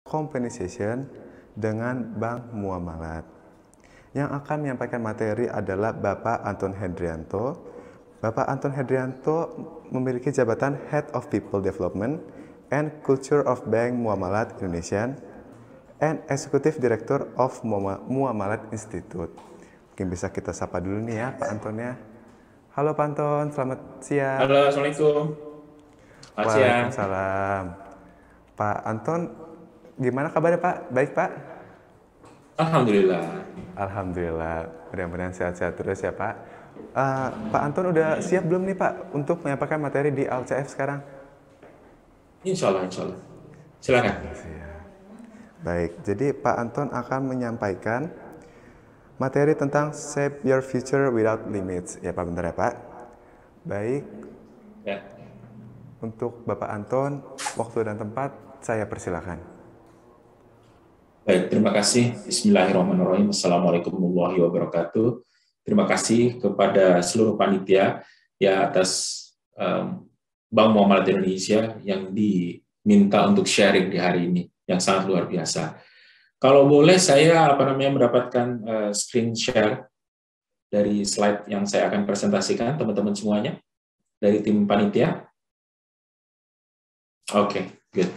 Compensation dengan Bank Muamalat. Yang akan menyampaikan materi adalah Bapak Anton Hendrianto. Bapak Anton Hendrianto memiliki jabatan Head of People Development and Culture of Bank Muamalat Indonesia and Executive Director of Muamalat Institute. Mungkin bisa kita sapa dulu nih ya Pak Anton ya. Halo Pak Anton, selamat siang. Halo, Assalamualaikum. Selamat siang. Waalaikumsalam. Pak Anton, gimana kabarnya Pak? Baik Pak? Alhamdulillah. Alhamdulillah, mudah-mudahan sehat-sehat terus ya Pak. Pak Anton udah siap belum nih Pak untuk menyampaikan materi di LCF sekarang? Insya Allah, insya Allah. Silakan. Baik, jadi Pak Anton akan menyampaikan materi tentang Shape Your Future Without Limits. Ya Pak, bentar ya Pak. Baik, Ya. untuk Bapak Anton, waktu dan tempat saya persilakan. Baik, terima kasih. Bismillahirrahmanirrahim. Assalamualaikum warahmatullahi wabarakatuh. Terima kasih kepada seluruh panitia ya atas Bank Muamalat Indonesia yang diminta untuk sharing di hari ini yang sangat luar biasa. Kalau boleh saya mendapatkan screen share dari slide yang saya akan presentasikan teman-teman semuanya dari tim panitia. Oke, good.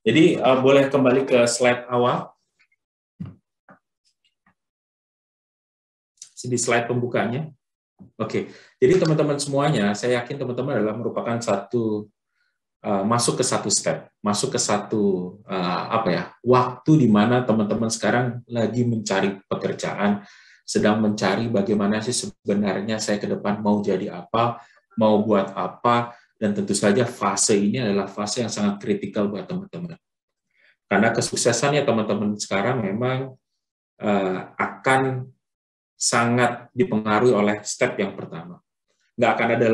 Jadi boleh kembali ke slide awal. Di slide pembukanya. Oke, jadi teman-teman semuanya, saya yakin teman-teman adalah merupakan masuk ke satu step, masuk ke satu waktu di mana teman-teman sekarang lagi mencari pekerjaan, sedang mencari bagaimana sih sebenarnya saya ke depan mau jadi apa, mau buat apa, dan tentu saja fase ini adalah fase yang sangat kritikal buat teman-teman. Karena kesuksesannya teman-teman sekarang memang akan sangat dipengaruhi oleh step yang pertama. Nggak akan ada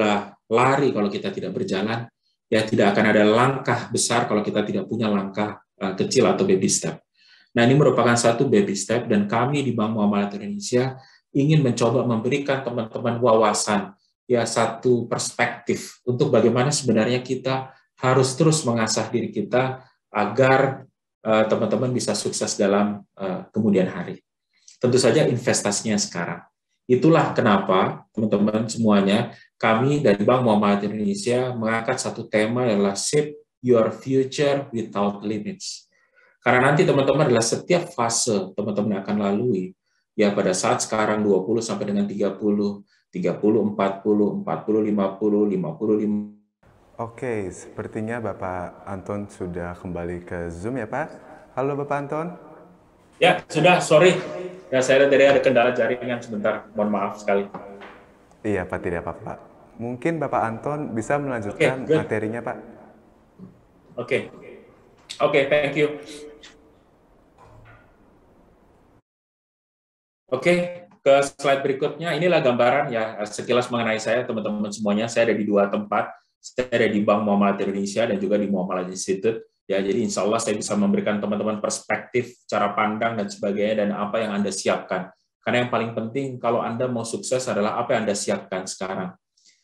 lari kalau kita tidak berjalan, ya tidak akan ada langkah besar kalau kita tidak punya langkah kecil atau baby step. Nah, ini merupakan satu baby step, dan kami di Bank Muamalat Indonesia ingin mencoba memberikan teman-teman wawasan, ya satu perspektif untuk bagaimana sebenarnya kita harus terus mengasah diri kita agar teman-teman bisa sukses dalam kemudian hari. Tentu saja investasinya sekarang. Itulah kenapa teman-teman semuanya, kami dari Bank Muamalat Indonesia mengangkat satu tema adalah Shape Your Future Without Limits. Karena nanti teman-teman adalah setiap fase teman-teman akan lalui, ya pada saat sekarang 20 sampai dengan 30, 30, 40, 40, 50, 55. Oke, sepertinya Bapak Anton sudah kembali ke Zoom ya Pak. Halo Bapak Anton. Ya, sudah, sorry. Ya, saya tadi ada kendala jaringan sebentar. Mohon maaf sekali. Iya Pak, tidak apa-apa. Mungkin Bapak Anton bisa melanjutkan materinya Pak. Oke, thank you. Oke, ke slide berikutnya. Inilah gambaran ya sekilas mengenai saya, teman-teman semuanya. Saya ada di dua tempat. Saya ada di Bank Muamalat Indonesia dan juga di Muamalat Institute. Ya, jadi insya Allah saya bisa memberikan teman-teman perspektif, cara pandang, dan sebagainya, dan apa yang Anda siapkan. Karena yang paling penting kalau Anda mau sukses adalah apa yang Anda siapkan sekarang.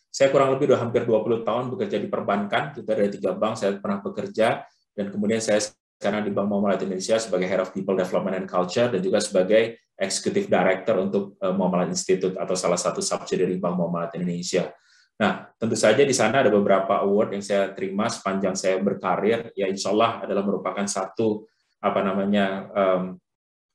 Saya kurang lebih hampir 20 tahun bekerja di perbankan, kita ada 3 bank, saya pernah bekerja, dan kemudian saya sekarang di Bank Muamalat Indonesia sebagai Head of People Development and Culture, dan juga sebagai Executive Director untuk Muamalat Institute, atau salah satu subsidiary Bank Muamalat Indonesia. Nah, tentu saja di sana ada beberapa award yang saya terima sepanjang saya berkarir, ya insya Allah adalah merupakan satu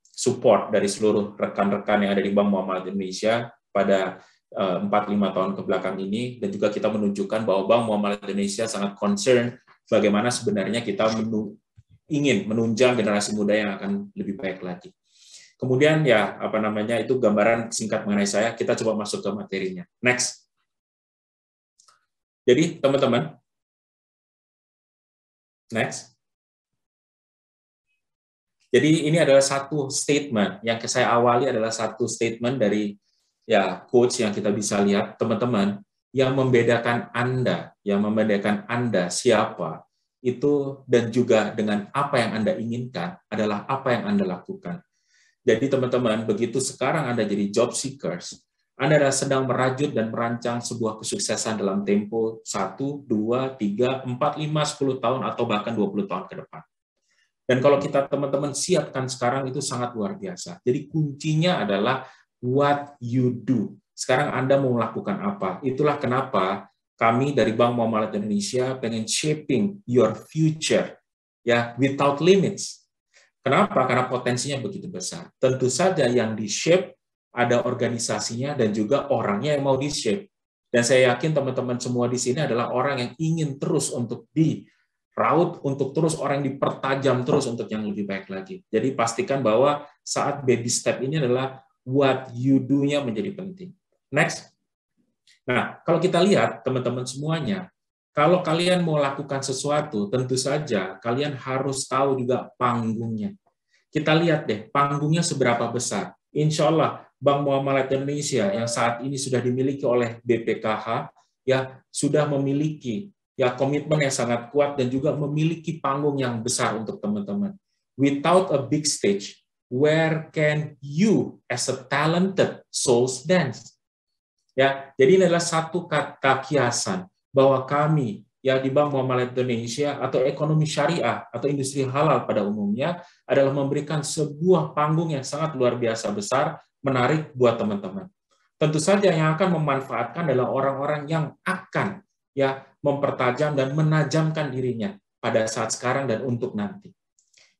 support dari seluruh rekan-rekan yang ada di Bank Muamalat Indonesia pada 4-5 tahun ke belakang ini, dan juga kita menunjukkan bahwa Bank Muamalat Indonesia sangat concern bagaimana sebenarnya kita ingin menunjang generasi muda yang akan lebih baik lagi. Kemudian ya itu gambaran singkat mengenai saya. Kita coba masuk ke materinya. Next. Jadi, teman-teman, next. Jadi, ini adalah satu statement yang saya awali adalah satu statement dari quotes yang kita bisa lihat, teman-teman, yang membedakan Anda siapa itu, dan juga dengan apa yang Anda inginkan adalah apa yang Anda lakukan. Jadi, teman-teman, begitu sekarang Anda jadi job seekers, Anda sedang merajut dan merancang sebuah kesuksesan dalam tempo 1, 2, 3, 4, 5, 10 tahun, atau bahkan 20 tahun ke depan. Dan kalau kita teman-teman siapkan sekarang itu sangat luar biasa. Jadi kuncinya adalah what you do. Sekarang Anda mau melakukan apa? Itulah kenapa kami dari Bank Muamalat Indonesia pengen shaping your future ya without limits. Kenapa? Karena potensinya begitu besar. Tentu saja yang di-shape ada organisasinya dan juga orangnya yang mau di-shape. Dan saya yakin teman-teman semua di sini adalah orang yang ingin terus untuk diraut, untuk terus orang yang dipertajam terus untuk yang lebih baik lagi. Jadi pastikan bahwa saat baby step ini adalah what you do-nya menjadi penting. Next. Nah, kalau kita lihat teman-teman semuanya, kalau kalian mau lakukan sesuatu, tentu saja kalian harus tahu juga panggungnya. Kita lihat deh, panggungnya seberapa besar. Insya Allah, Bank Muamalat Indonesia yang saat ini sudah dimiliki oleh BPKH, ya sudah memiliki ya komitmen yang sangat kuat dan juga memiliki panggung yang besar untuk teman-teman. Without a big stage, where can you as a talented souls dance? Ya, jadi ini adalah satu kata kiasan bahwa kami ya di Bank Muamalat Indonesia atau ekonomi syariah atau industri halal pada umumnya adalah memberikan sebuah panggung yang sangat luar biasa besar, menarik buat teman-teman. Tentu saja yang akan memanfaatkan adalah orang-orang yang akan ya mempertajam dan menajamkan dirinya pada saat sekarang dan untuk nanti.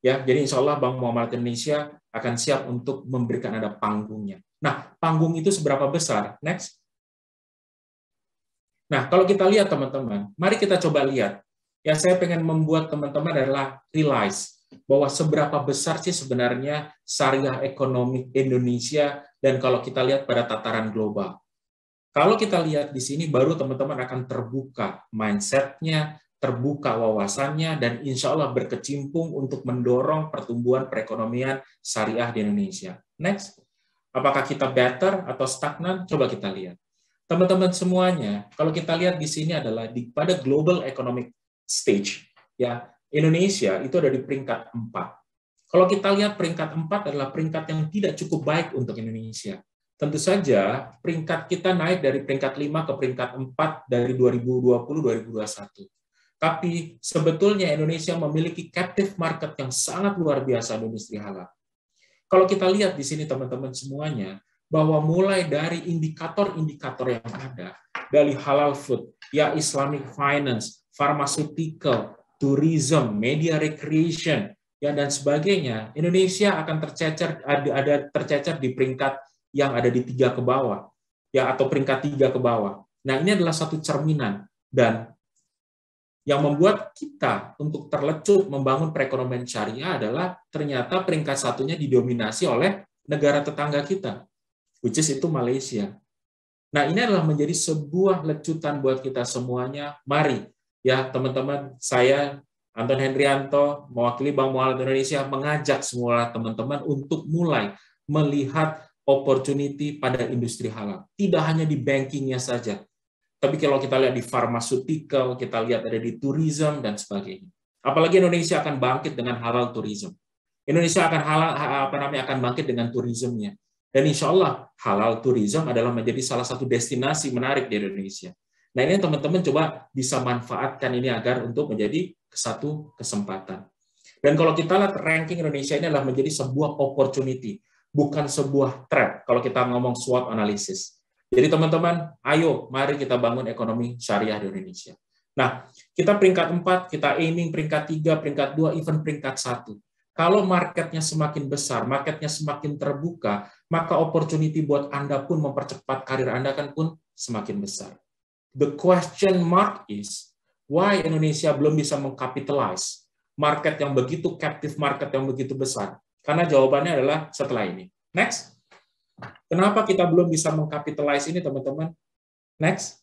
Ya, jadi insya Allah Bank Muamalat Indonesia akan siap untuk memberikan ada panggungnya. Nah, panggung itu seberapa besar? Next. Nah, kalau kita lihat teman-teman, mari kita coba lihat. Ya, saya pengen membuat teman-teman adalah realize bahwa seberapa besar sih sebenarnya syariah ekonomi Indonesia dan kalau kita lihat pada tataran global. Kalau kita lihat di sini baru teman-teman akan terbuka mindset-nya, terbuka wawasannya, dan insya Allah berkecimpung untuk mendorong pertumbuhan perekonomian syariah di Indonesia. Next, apakah kita better atau stagnan? Coba kita lihat. Teman-teman semuanya, kalau kita lihat di sini adalah pada global economic stage, ya Indonesia itu ada di peringkat 4. Kalau kita lihat peringkat 4 adalah peringkat yang tidak cukup baik untuk Indonesia. Tentu saja peringkat kita naik dari peringkat 5 ke peringkat 4 dari 2020-2021. Tapi sebetulnya Indonesia memiliki captive market yang sangat luar biasa di industri halal. Kalau kita lihat di sini teman-teman semuanya, bahwa mulai dari indikator-indikator yang ada, dari halal food, ya Islamic finance, pharmaceutical, tourism, media recreation, ya dan sebagainya, Indonesia akan tercecer di peringkat yang ada di 3 ke bawah, ya atau peringkat 3 ke bawah. Nah, ini adalah satu cerminan dan yang membuat kita untuk terlecut membangun perekonomian syariah adalah ternyata peringkat satunya didominasi oleh negara tetangga kita, which is itu Malaysia. Nah, ini adalah menjadi sebuah lecutan buat kita semuanya. Mari, ya teman-teman, saya Anton Hendrianto, mewakili Bank Muamalat Indonesia, mengajak semua teman-teman untuk mulai melihat opportunity pada industri halal. Tidak hanya di bankingnya saja, tapi kalau kita lihat di pharmaceutical, kita lihat ada di tourism dan sebagainya. Apalagi Indonesia akan bangkit dengan halal tourism. Indonesia akan akan bangkit dengan tourismnya. Dan insya Allah halal tourism adalah menjadi salah satu destinasi menarik di Indonesia. Nah, ini teman-teman coba bisa manfaatkan ini agar untuk menjadi satu kesempatan. Dan kalau kita lihat ranking Indonesia ini adalah menjadi sebuah opportunity, bukan sebuah trap kalau kita ngomong SWOT analysis. Jadi teman-teman, ayo mari kita bangun ekonomi syariah di Indonesia. Nah, kita peringkat 4, kita aiming peringkat 3, peringkat 2, even peringkat 1. Kalau marketnya semakin besar, marketnya semakin terbuka, maka opportunity buat Anda pun mempercepat karir Anda kan pun semakin besar. The question mark is, why Indonesia belum bisa mengcapitalize market yang begitu captive, market yang begitu besar? Karena jawabannya adalah setelah ini. Next. Kenapa kita belum bisa mengcapitalize ini, teman-teman? Next.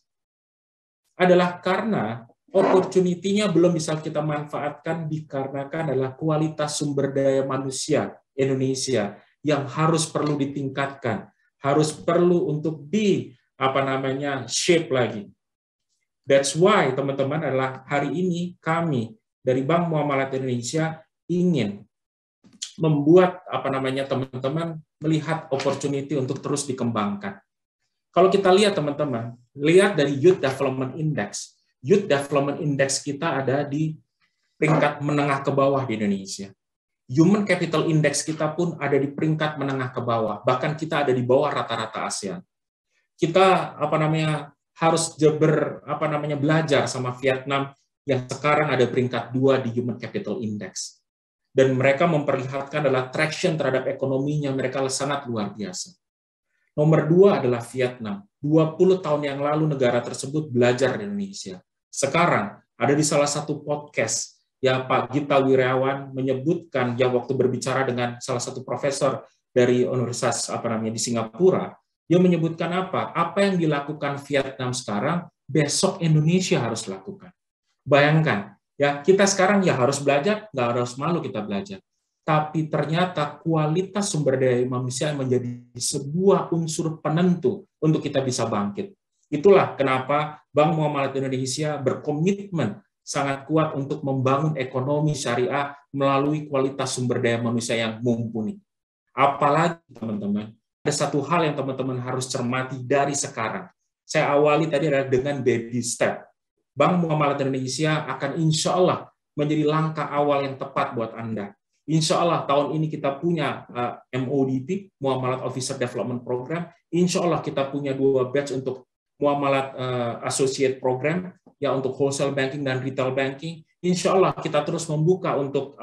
Adalah karena opportunity-nya belum bisa kita manfaatkan dikarenakan adalah kualitas sumber daya manusia Indonesia yang harus perlu ditingkatkan, harus perlu untuk shape lagi. That's why teman-teman adalah hari ini kami dari Bank Muamalat Indonesia ingin membuat teman-teman melihat opportunity untuk terus dikembangkan. Kalau kita lihat teman-teman, lihat dari Youth Development Index. Youth Development Index kita ada di peringkat menengah ke bawah di Indonesia. Human Capital Index kita pun ada di peringkat menengah ke bawah, bahkan kita ada di bawah rata-rata ASEAN. Kita harus belajar sama Vietnam yang sekarang ada peringkat 2 di Human Capital Index. Dan mereka memperlihatkan adalah traction terhadap ekonominya mereka sangat luar biasa. Nomor 2 adalah Vietnam. 20 tahun yang lalu negara tersebut belajar di Indonesia. Sekarang ada di salah satu podcast, ya Pak Gita Wirawan menyebutkan, ya waktu berbicara dengan salah satu profesor dari Universitas di Singapura, dia menyebutkan apa yang dilakukan Vietnam sekarang, besok Indonesia harus lakukan. Bayangkan, ya kita sekarang ya harus belajar, nggak harus malu kita belajar. Tapi ternyata kualitas sumber daya manusia menjadi sebuah unsur penentu untuk kita bisa bangkit. Itulah kenapa Bank Muamalat Indonesia berkomitmen sangat kuat untuk membangun ekonomi syariah melalui kualitas sumber daya manusia yang mumpuni. Apalagi teman-teman, ada satu hal yang teman-teman harus cermati dari sekarang. Saya awali tadi adalah dengan baby step. Bank Muamalat Indonesia akan insya Allah menjadi langkah awal yang tepat buat Anda. Insya Allah tahun ini kita punya MODP, Muamalat Officer Development Program. Insya Allah kita punya 2 batch untuk Muamalat Associate Program, ya untuk wholesale banking dan retail banking. Insya Allah kita terus membuka untuk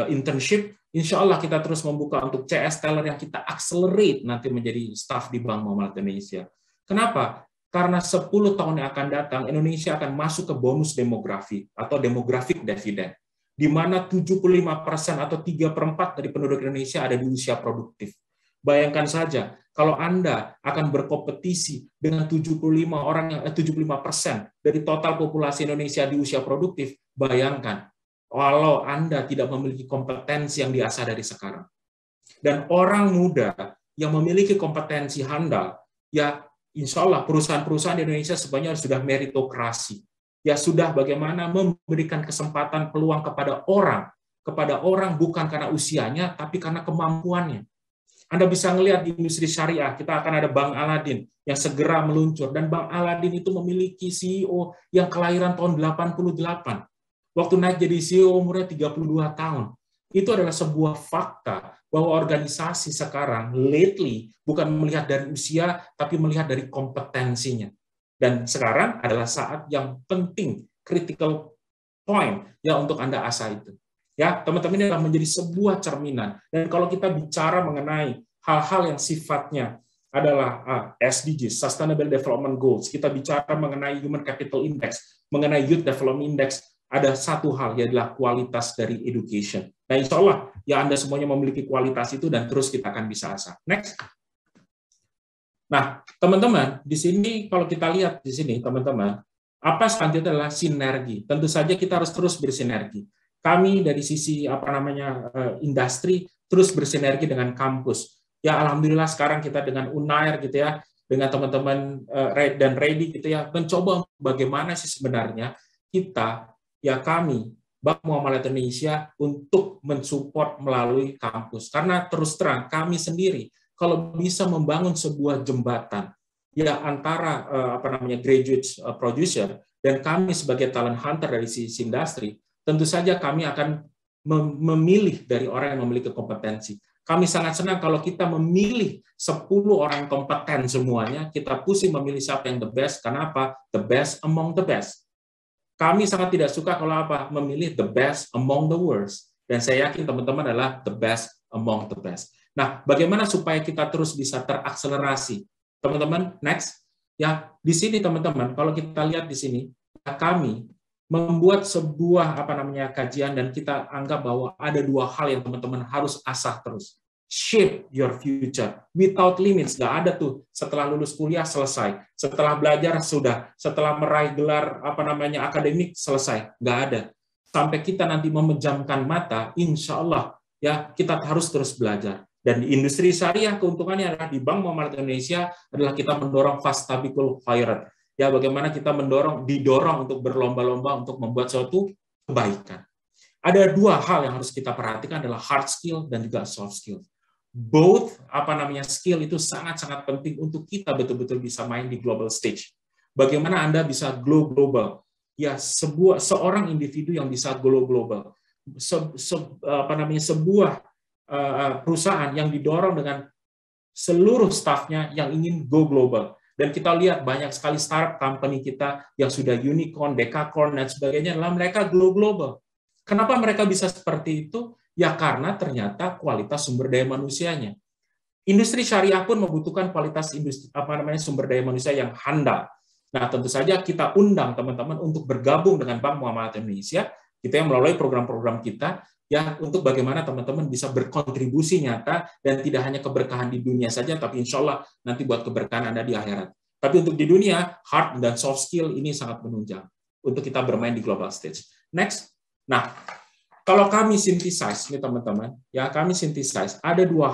internship. Insya Allah kita terus membuka untuk CS Teller yang kita accelerate nanti menjadi staff di Bank Muamalat Indonesia. Kenapa? Karena 10 tahun yang akan datang, Indonesia akan masuk ke bonus demografi atau demographic dividend, di mana 75% atau 3/4 dari penduduk Indonesia ada di usia produktif. Bayangkan saja, kalau Anda akan berkompetisi dengan 75% dari total populasi Indonesia di usia produktif, bayangkan, kalau Anda tidak memiliki kompetensi yang diasah dari sekarang. Dan orang muda yang memiliki kompetensi handal, ya insya Allah perusahaan-perusahaan di Indonesia sebenarnya sudah meritokrasi. Ya sudah bagaimana memberikan kesempatan peluang kepada orang bukan karena usianya, tapi karena kemampuannya. Anda bisa melihat di industri syariah, kita akan ada Bank Aladin yang segera meluncur, dan Bank Aladin itu memiliki CEO yang kelahiran tahun 88. Waktu naik jadi CEO umurnya 32 tahun. Itu adalah sebuah fakta bahwa organisasi sekarang lately bukan melihat dari usia, tapi melihat dari kompetensinya. Dan sekarang adalah saat yang penting, critical point ya untuk Anda asah itu. Ya, teman-teman, ini adalah menjadi sebuah cerminan. Dan kalau kita bicara mengenai hal-hal yang sifatnya adalah SDGs, Sustainable Development Goals, kita bicara mengenai Human Capital Index, mengenai Youth Development Index, ada satu hal, yaitu kualitas dari education. Nah, insya Allah, ya Anda semuanya memiliki kualitas itu dan terus kita akan bisa asah. Next. Nah, teman-teman, di sini kalau kita lihat di sini, teman-teman, apa selanjutnya adalah sinergi. Tentu saja kita harus terus bersinergi. Kami dari sisi industri terus bersinergi dengan kampus. Ya, alhamdulillah sekarang kita dengan Unair gitu ya, dengan teman-teman dan Ready gitu ya, mencoba bagaimana sih sebenarnya kami Bank Muamalat Indonesia untuk mensupport melalui kampus. Karena terus terang kami sendiri kalau bisa membangun sebuah jembatan ya antara graduate producer dan kami sebagai talent hunter dari sisi industri, tentu saja kami akan memilih dari orang yang memiliki kompetensi. Kami sangat senang kalau kita memilih 10 orang kompeten semuanya, kita pusing memilih siapa yang the best. Kenapa? The best among the best. Kami sangat tidak suka kalau memilih the best among the worst. Dan saya yakin teman-teman adalah the best among the best. Nah, bagaimana supaya kita terus bisa terakselerasi? Teman-teman, next. Ya, di sini teman-teman, kalau kita lihat di sini, kami membuat sebuah kajian dan kita anggap bahwa ada 2 hal yang teman-teman harus asah terus. Shape your future without limits. Nggak ada tuh setelah lulus kuliah selesai, setelah belajar sudah, setelah meraih gelar akademik selesai. Nggak ada. Sampai kita nanti memejamkan mata, insya Allah ya kita harus terus belajar. Dan di industri syariah keuntungannya adalah di Bank Muamalat Indonesia adalah kita mendorong fastabiqul khairat. Ya, bagaimana kita didorong untuk berlomba-lomba untuk membuat suatu kebaikan. Ada 2 hal yang harus kita perhatikan adalah hard skill dan juga soft skill. Both skill itu sangat-sangat penting untuk kita betul-betul bisa main di global stage. Bagaimana Anda bisa go global? Ya, seorang individu yang bisa go global. sebuah perusahaan yang didorong dengan seluruh stafnya yang ingin go global. Dan kita lihat banyak sekali startup company kita yang sudah unicorn, decacorn, dan sebagainya, adalah mereka go global. Kenapa mereka bisa seperti itu? Ya karena ternyata kualitas sumber daya manusianya. Industri syariah pun membutuhkan kualitas sumber daya manusia yang handal. Nah, tentu saja kita undang teman-teman untuk bergabung dengan Bank Muamalat Indonesia, kita yang melalui program-program kita, ya untuk bagaimana teman-teman bisa berkontribusi nyata dan tidak hanya keberkahan di dunia saja, tapi insya Allah nanti buat keberkahan Anda di akhirat. Tapi untuk di dunia, hard dan soft skill ini sangat menunjang untuk kita bermain di global stage. Next. Nah, kalau kami synthesize, nih teman-teman, ya kami synthesize, ada dua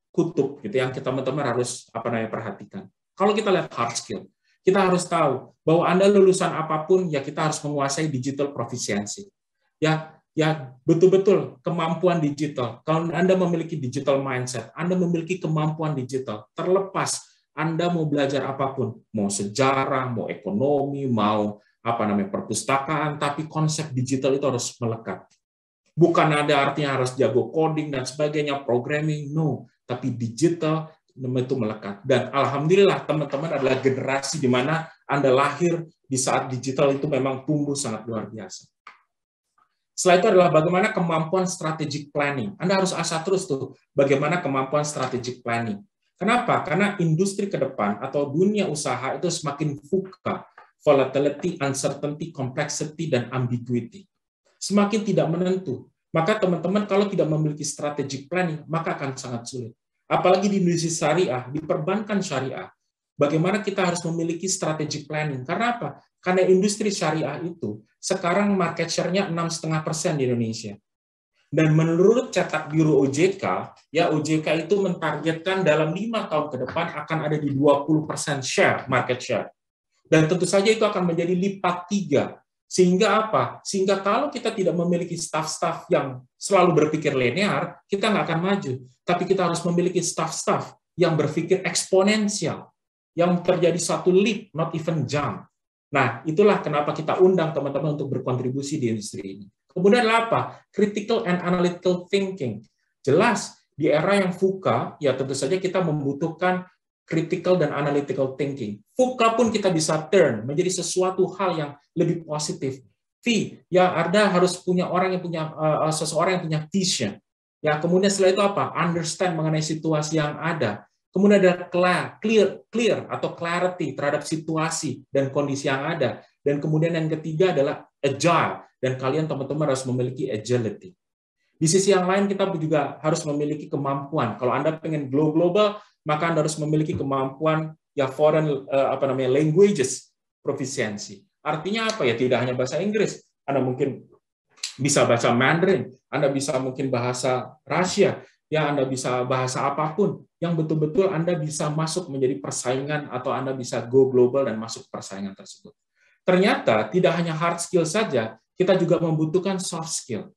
kutub gitu yang teman-teman harus perhatikan. Kalau kita lihat hard skill, kita harus tahu bahwa Anda lulusan apapun, ya kita harus menguasai digital proficiency. Ya betul-betul kemampuan digital. Kalau Anda memiliki digital mindset, Anda memiliki kemampuan digital, terlepas Anda mau belajar apapun, mau sejarah, mau ekonomi, mau perpustakaan, tapi konsep digital itu harus melekat. Bukan ada artinya harus jago coding dan sebagainya, programming, no, tapi digital itu melekat. Dan alhamdulillah teman-teman adalah generasi di mana Anda lahir di saat digital itu memang tumbuh sangat luar biasa. Setelah itu adalah bagaimana kemampuan strategic planning. Anda harus asah terus tuh bagaimana kemampuan strategic planning. Kenapa? Karena industri ke depan atau dunia usaha itu semakin VUCA, volatility, uncertainty, complexity, dan ambiguity. Semakin tidak menentu. Maka teman-teman kalau tidak memiliki strategic planning, maka akan sangat sulit. Apalagi di industri syariah, di perbankan syariah, bagaimana kita harus memiliki strategic planning. Karena apa? Karena industri syariah itu sekarang market share-nya 6,5% di Indonesia. Dan menurut cetak Biro OJK, ya OJK itu mentargetkan dalam 5 tahun ke depan akan ada di 20% market share. Dan tentu saja itu akan menjadi lipat 3. Sehingga apa? Sehingga kalau kita tidak memiliki staff-staff yang selalu berpikir linear, kita nggak akan maju. Tapi kita harus memiliki staff-staff yang berpikir eksponensial, yang terjadi satu leap, not even jump. Nah, itulah kenapa kita undang teman-teman untuk berkontribusi di industri ini. Kemudian apa? Critical and analytical thinking. Jelas, di era yang VUCA, ya tentu saja kita membutuhkan critical dan analytical thinking. VUCA pun kita bisa turn menjadi sesuatu hal yang lebih positif. Ya Anda harus punya seseorang yang punya vision. Ya, kemudian setelah itu apa? Understand mengenai situasi yang ada. Kemudian ada clear atau clarity terhadap situasi dan kondisi yang ada. Dan kemudian yang ketiga adalah agile. Dan kalian teman-teman harus memiliki agility. Di sisi yang lain kita juga harus memiliki kemampuan. Kalau Anda pengen global, maka Anda harus memiliki kemampuan ya foreign languages proficiency. Artinya apa ya? Tidak hanya bahasa Inggris. Anda mungkin bisa bahasa Mandarin, Anda bisa mungkin bahasa Rusia, ya Anda bisa bahasa apapun yang betul-betul Anda bisa masuk menjadi persaingan atau Anda bisa go global dan masuk persaingan tersebut. Ternyata tidak hanya hard skill saja, kita juga membutuhkan soft skill.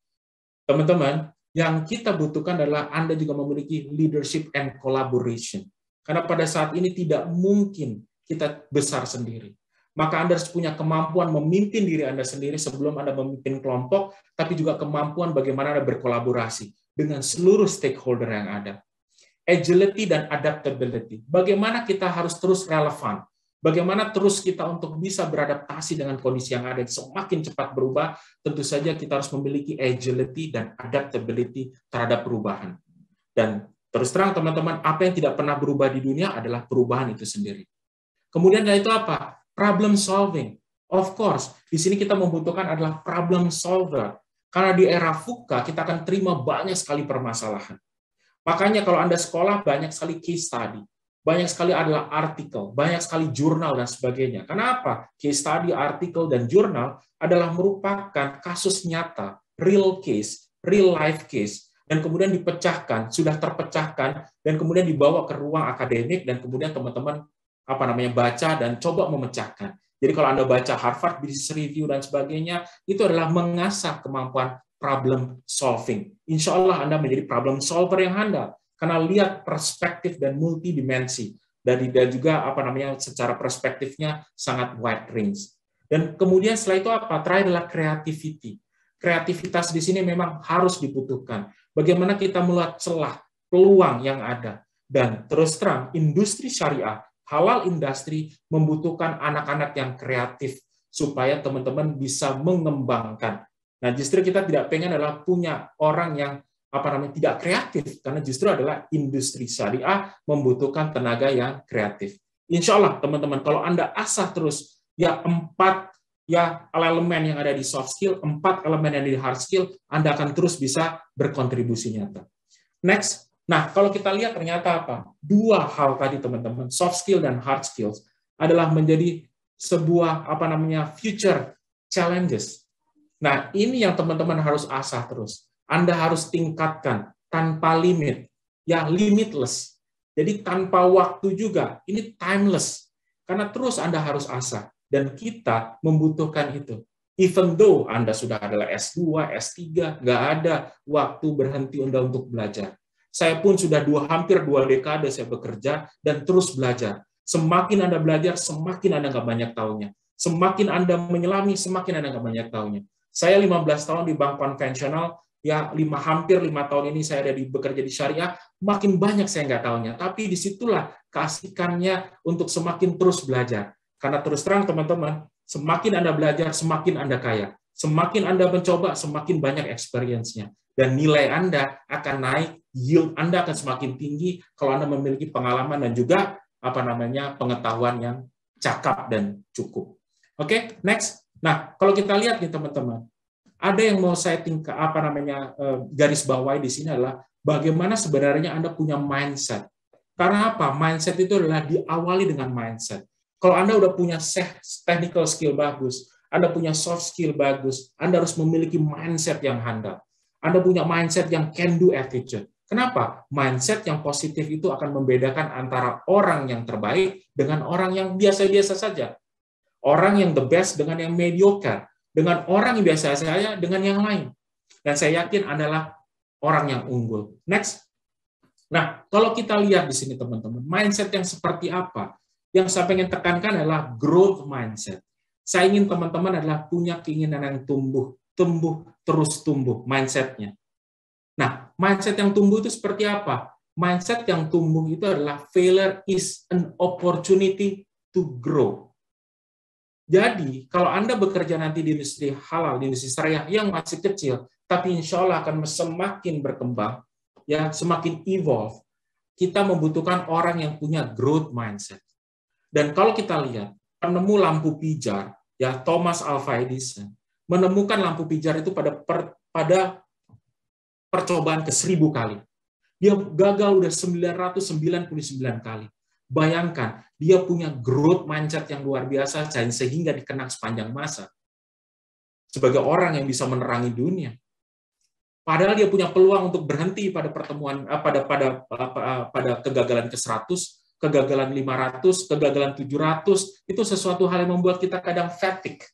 Teman-teman, yang kita butuhkan adalah Anda juga memiliki leadership and collaboration. Karena pada saat ini tidak mungkin kita besar sendiri. Maka Anda harus punya kemampuan memimpin diri Anda sendiri sebelum Anda memimpin kelompok, tapi juga kemampuan bagaimana Anda berkolaborasi dengan seluruh stakeholder yang ada. Agility dan adaptability. Bagaimana kita harus terus relevan. Bagaimana terus kita untuk bisa beradaptasi dengan kondisi yang ada yang semakin cepat berubah, tentu saja kita harus memiliki agility dan adaptability terhadap perubahan. Dan terus terang teman-teman, apa yang tidak pernah berubah di dunia adalah perubahan itu sendiri. Kemudian dari itu apa? Problem solving. Of course, di sini kita membutuhkan adalah problem solver. Karena di era VUCA kita akan terima banyak sekali permasalahan. Makanya kalau Anda sekolah banyak sekali case study. Banyak sekali adalah artikel, banyak sekali jurnal dan sebagainya. Kenapa? Case study, artikel, dan jurnal adalah merupakan kasus nyata, real case, real life case, dan kemudian dipecahkan, sudah terpecahkan, dan kemudian dibawa ke ruang akademik, dan kemudian teman-teman baca dan coba memecahkan. Jadi kalau Anda baca Harvard Business Review dan sebagainya, itu adalah mengasah kemampuan problem solving. Insya Allah Anda menjadi problem solver yang handal. Karena lihat perspektif dan multidimensi dan juga secara perspektifnya sangat wide range. Dan kemudian setelah itu apa? Terakhir adalah creativity. kreativitas di sini memang harus dibutuhkan. Bagaimana kita melihat celah, peluang yang ada. Dan terus terang, industri syariah, halal industri membutuhkan anak-anak yang kreatif supaya teman-teman bisa mengembangkan. Nah, justru kita tidak pengen adalah punya orang yang tidak kreatif, karena justru adalah industri syariah membutuhkan tenaga yang kreatif. Insya Allah, teman-teman, kalau Anda asah terus ya 4 elemen yang ada di soft skill, 4 elemen yang ada di hard skill, Anda akan terus bisa berkontribusi nyata. Next. Nah, kalau kita lihat ternyata apa? 2 hal tadi, teman-teman, soft skill dan hard skills adalah menjadi sebuah future challenges. Nah, ini yang teman-teman harus asah terus. Anda harus tingkatkan tanpa limit, ya limitless. Jadi tanpa waktu juga, ini timeless. Karena terus Anda harus asah. Dan kita membutuhkan itu. Even though Anda sudah adalah S2, S3, nggak ada waktu berhenti untuk belajar. Saya pun sudah hampir 2 dekade saya bekerja dan terus belajar. Semakin Anda belajar, semakin Anda nggak banyak tahunya. Semakin Anda menyelami, semakin Anda nggak banyak tahunya. Saya 15 tahun di bank konvensional, ya hampir 5 tahun ini saya ada bekerja di syariah, makin banyak saya nggak tahunya. Tapi disitulah keasikannya untuk semakin terus belajar. Karena terus terang, teman-teman, semakin Anda belajar, semakin Anda kaya. Semakin Anda mencoba, semakin banyak experience-nya. Dan nilai Anda akan naik, yield Anda akan semakin tinggi kalau Anda memiliki pengalaman dan juga pengetahuan yang cakap dan cukup. Oke, next. Nah, kalau kita lihat nih, teman-teman, ada yang mau saya garis bawahi di sini adalah bagaimana sebenarnya Anda punya mindset. Karena apa? Mindset itu adalah diawali dengan mindset. Kalau Anda udah punya technical skill bagus, Anda punya soft skill bagus, Anda harus memiliki mindset yang handal. Anda punya mindset yang can-do attitude. Kenapa? Mindset yang positif itu akan membedakan antara orang yang terbaik dengan orang yang biasa-biasa saja. Orang yang the best dengan yang mediocre. Dengan orang yang biasa saja dengan yang lain. Dan saya yakin adalah orang yang unggul. Next. Nah, kalau kita lihat di sini, teman-teman, mindset yang seperti apa? Yang saya ingin tekankan adalah growth mindset. Saya ingin teman-teman adalah punya keinginan yang tumbuh, terus tumbuh mindset-nya. Nah, mindset yang tumbuh itu seperti apa? Mindset yang tumbuh itu adalah failure is an opportunity to grow. Jadi, kalau Anda bekerja nanti di industri halal, di industri syariah yang masih kecil, tapi insya Allah akan semakin berkembang, ya semakin evolve, kita membutuhkan orang yang punya growth mindset. Dan kalau kita lihat, penemu lampu pijar, ya Thomas Alva Edison, menemukan lampu pijar itu pada percobaan ke 1000 kali. Dia gagal udah 999 kali. Bayangkan, dia punya growth mindset yang luar biasa sehingga dikenang sepanjang masa. Sebagai orang yang bisa menerangi dunia. Padahal dia punya peluang untuk berhenti pada pertemuan pada kegagalan ke-100, kegagalan 500, kegagalan 700, itu sesuatu hal yang membuat kita kadang fatigue.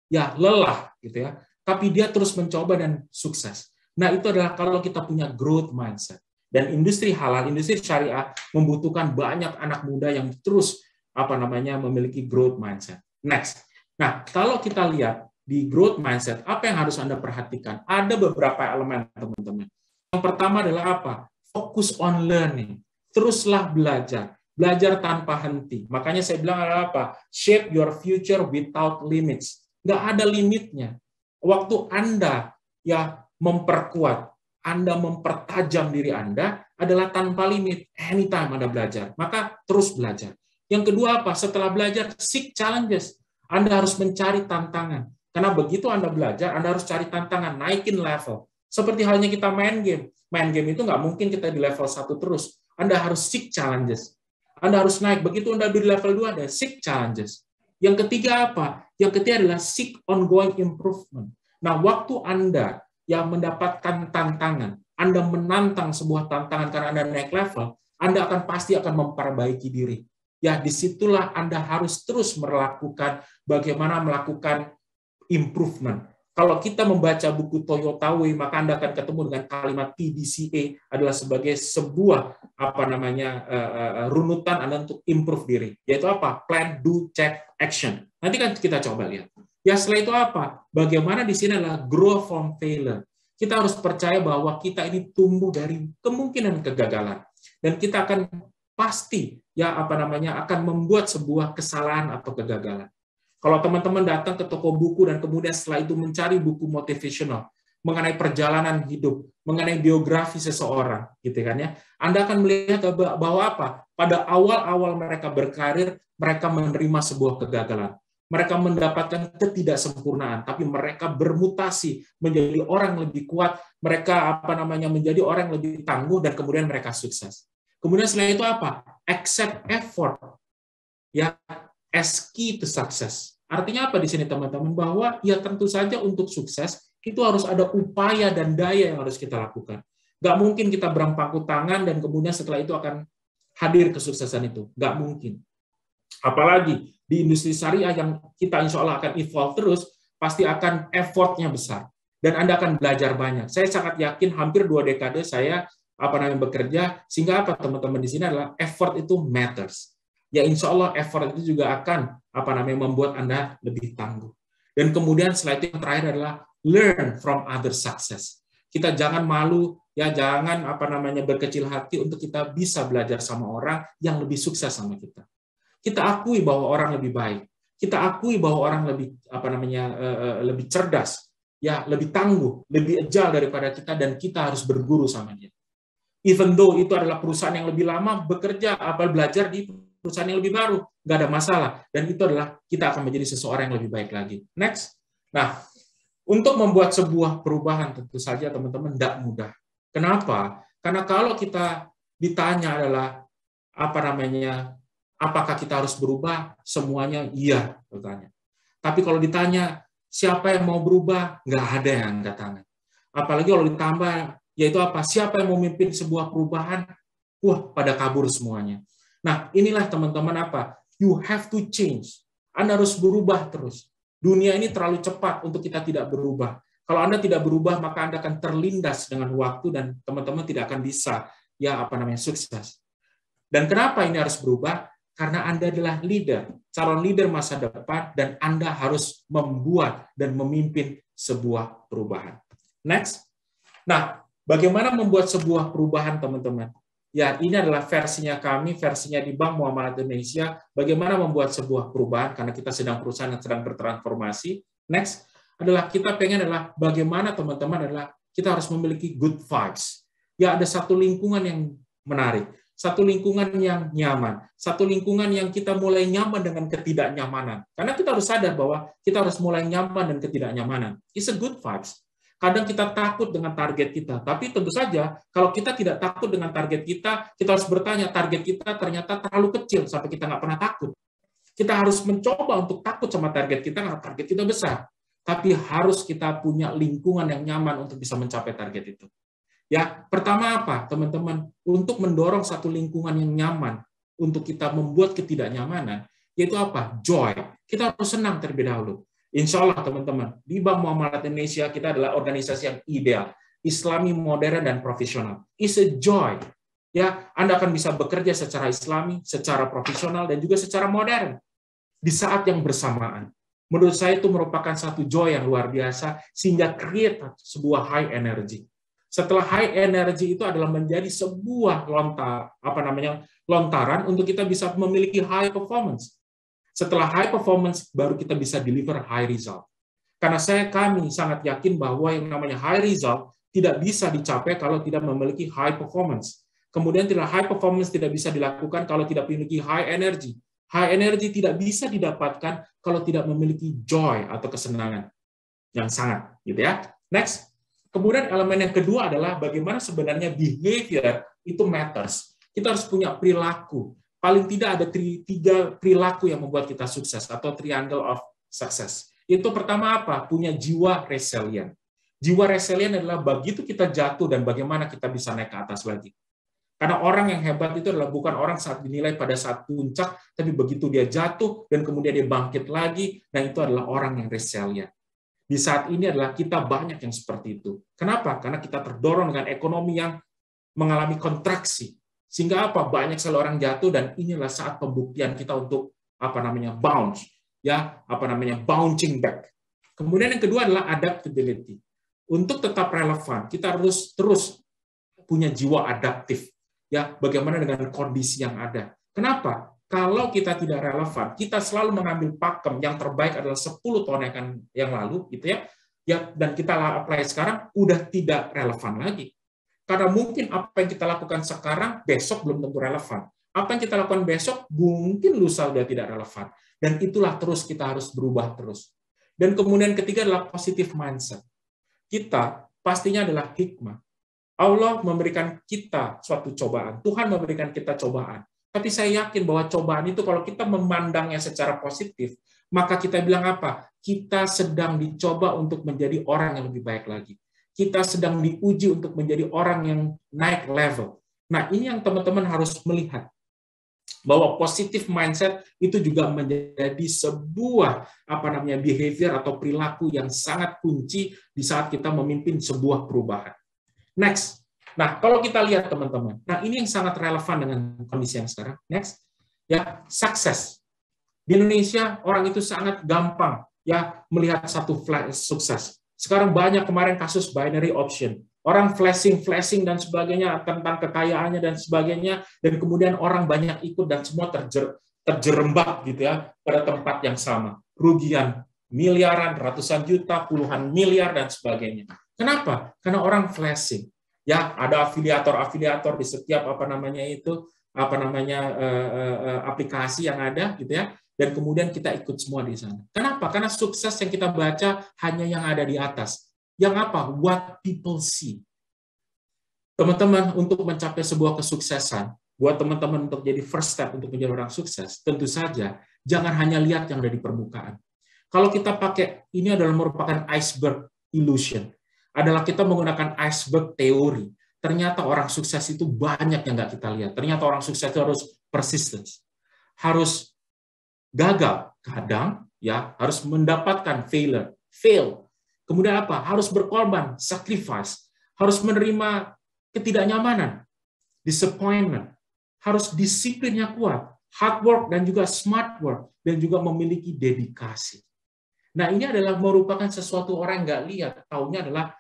Ya, lelah gitu ya. Tapi dia terus mencoba dan sukses. Nah, itu adalah kalau kita punya growth mindset. Dan industri halal, industri syariah membutuhkan banyak anak muda yang terus memiliki growth mindset. Next. Nah, kalau kita lihat di growth mindset, apa yang harus Anda perhatikan? Ada beberapa elemen, teman-teman. Yang pertama adalah apa? Focus on learning. Teruslah belajar. Belajar tanpa henti. Makanya saya bilang adalah apa? Shape your future without limits. Nggak ada limitnya. Waktu Anda memperkuat, Anda mempertajam diri Anda adalah tanpa limit. Anytime Anda belajar. Maka terus belajar. Yang kedua apa? Setelah belajar, seek challenges. Anda harus mencari tantangan. Karena begitu Anda belajar, Anda harus cari tantangan, naikin level. Seperti halnya kita main game. Main game itu nggak mungkin kita di level 1 terus. Anda harus seek challenges. Anda harus naik. Begitu Anda di level 2, ada seek challenges. Yang ketiga apa? Yang ketiga adalah seek ongoing improvement. Nah, waktu Anda yang mendapatkan tantangan, Anda menantang sebuah tantangan karena Anda naik level, Anda pasti akan memperbaiki diri. Ya, disitulah Anda harus terus melakukan bagaimana melakukan improvement. Kalau kita membaca buku Toyota Way, maka Anda akan ketemu dengan kalimat PDCA adalah sebagai sebuah runutan Anda untuk improve diri. Yaitu apa? Plan, do, check, action. Nanti kan kita coba lihat. Ya setelah itu apa? Bagaimana di sini adalah grow from failure. Kita harus percaya bahwa kita ini tumbuh dari kemungkinan kegagalan. Dan kita akan pasti akan membuat sebuah kesalahan atau kegagalan. Kalau teman-teman datang ke toko buku dan kemudian setelah itu mencari buku motivational mengenai perjalanan hidup, mengenai biografi seseorang, gitu kan ya. Anda akan melihat bahwa apa? Pada awal-awal mereka berkarir, mereka menerima sebuah kegagalan. Mereka mendapatkan ketidaksempurnaan, tapi mereka bermutasi menjadi orang lebih kuat, mereka menjadi orang lebih tangguh, dan kemudian mereka sukses. Kemudian setelah itu apa? Accept effort, ya, as key to success. Artinya apa di sini teman-teman? Bahwa ya tentu saja untuk sukses itu harus ada upaya dan daya yang harus kita lakukan. Nggak mungkin kita berpangku tangan dan kemudian setelah itu akan hadir kesuksesan itu. Nggak mungkin. Apalagi di industri syariah yang kita insya Allah akan evolve terus, pasti akan effortnya besar. Dan Anda akan belajar banyak. Saya sangat yakin hampir 2 dekade saya bekerja, sehingga teman-teman di sini adalah effort itu matters. Ya insya Allah effort itu juga akan membuat Anda lebih tangguh. Dan kemudian setelah itu yang terakhir adalah learn from other success. Kita jangan malu, ya jangan berkecil hati untuk kita bisa belajar sama orang yang lebih sukses sama kita. Kita akui bahwa orang lebih baik. Kita akui bahwa orang lebih lebih cerdas, ya lebih tangguh, lebih agile daripada kita, dan kita harus berguru sama dia. Even though itu adalah perusahaan yang lebih lama bekerja belajar di perusahaan yang lebih baru, nggak ada masalah. Dan itu adalah kita akan menjadi seseorang yang lebih baik lagi. Next. Nah, untuk membuat sebuah perubahan tentu saja teman-teman tidak mudah. Kenapa? Karena kalau kita ditanya adalah apakah kita harus berubah? Semuanya iya, bertanya. Tapi kalau ditanya siapa yang mau berubah, nggak ada yang angkat tangan. Apalagi kalau ditambah, yaitu apa? Siapa yang mau memimpin sebuah perubahan? Wah, pada kabur semuanya. Nah, inilah teman-teman you have to change. Anda harus berubah terus. Dunia ini terlalu cepat untuk kita tidak berubah. Kalau Anda tidak berubah, maka Anda akan terlindas dengan waktu dan teman-teman tidak akan bisa sukses. Dan kenapa ini harus berubah? Karena Anda adalah leader, calon leader masa depan, dan Anda harus membuat dan memimpin sebuah perubahan. Next. Nah, bagaimana membuat sebuah perubahan, teman-teman? Ya, ini adalah versinya kami, versinya di Bank Muamalat Indonesia, bagaimana membuat sebuah perubahan, karena kita sedang perusahaan yang sedang bertransformasi. Next, adalah kita pengen adalah bagaimana teman-teman adalah kita harus memiliki good vibes. Ya, ada satu lingkungan yang menarik, satu lingkungan yang nyaman, satu lingkungan yang kita mulai nyaman dengan ketidaknyamanan. Karena kita harus sadar bahwa kita harus mulai nyaman dan ketidaknyamanan. It's a good vibes. Kadang kita takut dengan target kita, tapi tentu saja kalau kita tidak takut dengan target kita harus bertanya, target kita ternyata terlalu kecil sampai kita nggak pernah takut. Kita harus mencoba untuk takut sama target kita karena target kita besar. Tapi harus kita punya lingkungan yang nyaman untuk bisa mencapai target itu. Ya, pertama apa, teman-teman? Untuk mendorong satu lingkungan yang nyaman, untuk kita membuat ketidaknyamanan, yaitu apa? Joy. Kita harus senang terlebih dahulu. Insya Allah, teman-teman, di Bank Muamalat Indonesia kita adalah organisasi yang ideal, Islami, modern, dan profesional. It's a joy. Ya, Anda akan bisa bekerja secara Islami, secara profesional, dan juga secara modern di saat yang bersamaan. Menurut saya itu merupakan satu joy yang luar biasa, sehingga create sebuah high energy. Setelah high energy itu adalah menjadi sebuah lontaran untuk kita bisa memiliki high performance. Setelah high performance, baru kita bisa deliver high result. Karena kami sangat yakin bahwa yang namanya high result tidak bisa dicapai kalau tidak memiliki high performance. Kemudian high performance tidak bisa dilakukan kalau tidak memiliki high energy. High energy tidak bisa didapatkan kalau tidak memiliki joy atau kesenangan yang sangat, gitu ya. Next. Kemudian elemen yang kedua adalah bagaimana sebenarnya behavior itu matters. Kita harus punya perilaku. Paling tidak ada 3 perilaku yang membuat kita sukses atau triangle of success. Itu pertama apa? Punya jiwa resilient. Jiwa resilient adalah begitu kita jatuh dan bagaimana kita bisa naik ke atas lagi. Karena orang yang hebat itu adalah bukan orang saat dinilai pada saat puncak, tapi begitu dia jatuh dan kemudian dia bangkit lagi, nah itu adalah orang yang resilient. Di saat ini adalah kita banyak yang seperti itu. Kenapa? Karena kita terdorong dengan ekonomi yang mengalami kontraksi. Sehingga banyak sekali orang jatuh, dan inilah saat pembuktian kita untuk bounce, ya, bouncing back. Kemudian yang kedua adalah adaptability. Untuk tetap relevan, kita harus terus punya jiwa adaptif. Ya, bagaimana dengan kondisi yang ada? Kenapa? Kalau kita tidak relevan, kita selalu mengambil pakem yang terbaik adalah 10 tahun yang lalu, gitu ya. Ya, dan kita apply sekarang udah tidak relevan lagi. Karena mungkin apa yang kita lakukan sekarang besok belum tentu relevan. Apa yang kita lakukan besok mungkin lusa sudah tidak relevan. Dan itulah terus kita harus berubah terus. Dan kemudian ketiga adalah positive mindset. Kita pastinya adalah hikmah. Allah memberikan kita suatu cobaan. Tuhan memberikan kita cobaan. Tapi saya yakin bahwa cobaan itu kalau kita memandangnya secara positif, maka kita bilang apa? Kita sedang dicoba untuk menjadi orang yang lebih baik lagi. Kita sedang diuji untuk menjadi orang yang naik level. Nah, ini yang teman-teman harus melihat. Bahwa positive mindset itu juga menjadi sebuah behavior atau perilaku yang sangat kunci di saat kita memimpin sebuah perubahan. Next. Nah, kalau kita lihat teman-teman, nah ini yang sangat relevan dengan kondisi yang sekarang. Next. Ya, sukses. Di Indonesia orang itu sangat gampang ya melihat satu sukses. Sekarang banyak kemarin kasus binary option. Orang flashing dan sebagainya tentang kekayaannya dan sebagainya, dan kemudian orang banyak ikut dan semua terjerembab gitu ya pada tempat yang sama. Rugian miliaran, ratusan juta, puluhan miliar dan sebagainya. Kenapa? Karena orang flashing. Ya, ada afiliator di setiap aplikasi yang ada gitu ya. Dan kemudian kita ikut semua di sana. Kenapa? Karena sukses yang kita baca hanya yang ada di atas. Yang apa? What people see. Teman-teman, untuk mencapai sebuah kesuksesan, buat teman-teman untuk jadi first step untuk menjadi orang sukses, tentu saja jangan hanya lihat yang ada di permukaan. Kalau kita pakai, ini adalah merupakan iceberg illusion. Adalah kita menggunakan iceberg teori. Ternyata orang sukses itu banyak yang nggak kita lihat. Ternyata orang sukses itu harus persistence. Harus gagal kadang, ya harus mendapatkan fail. Kemudian apa? Harus berkorban, sacrifice. Harus menerima ketidaknyamanan, disappointment. Harus disiplinnya kuat, hard work dan juga smart work, dan juga memiliki dedikasi. Nah, ini adalah merupakan sesuatu orang nggak lihat, taunya adalah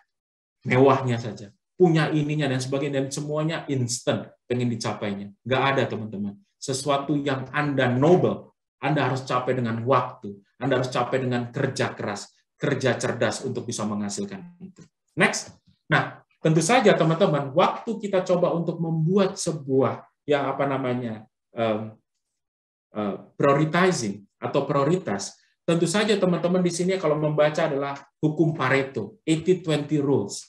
mewahnya saja, punya ininya dan sebagainya, dan semuanya instant pengen dicapainya. Nggak ada, teman-teman. Sesuatu yang Anda noble, Anda harus capai dengan waktu, Anda harus capai dengan kerja keras, kerja cerdas untuk bisa menghasilkan itu. Next. Nah, tentu saja teman-teman, waktu kita coba untuk membuat sebuah yang prioritizing atau prioritas, tentu saja teman-teman di sini kalau membaca adalah hukum Pareto, 80-20 rules.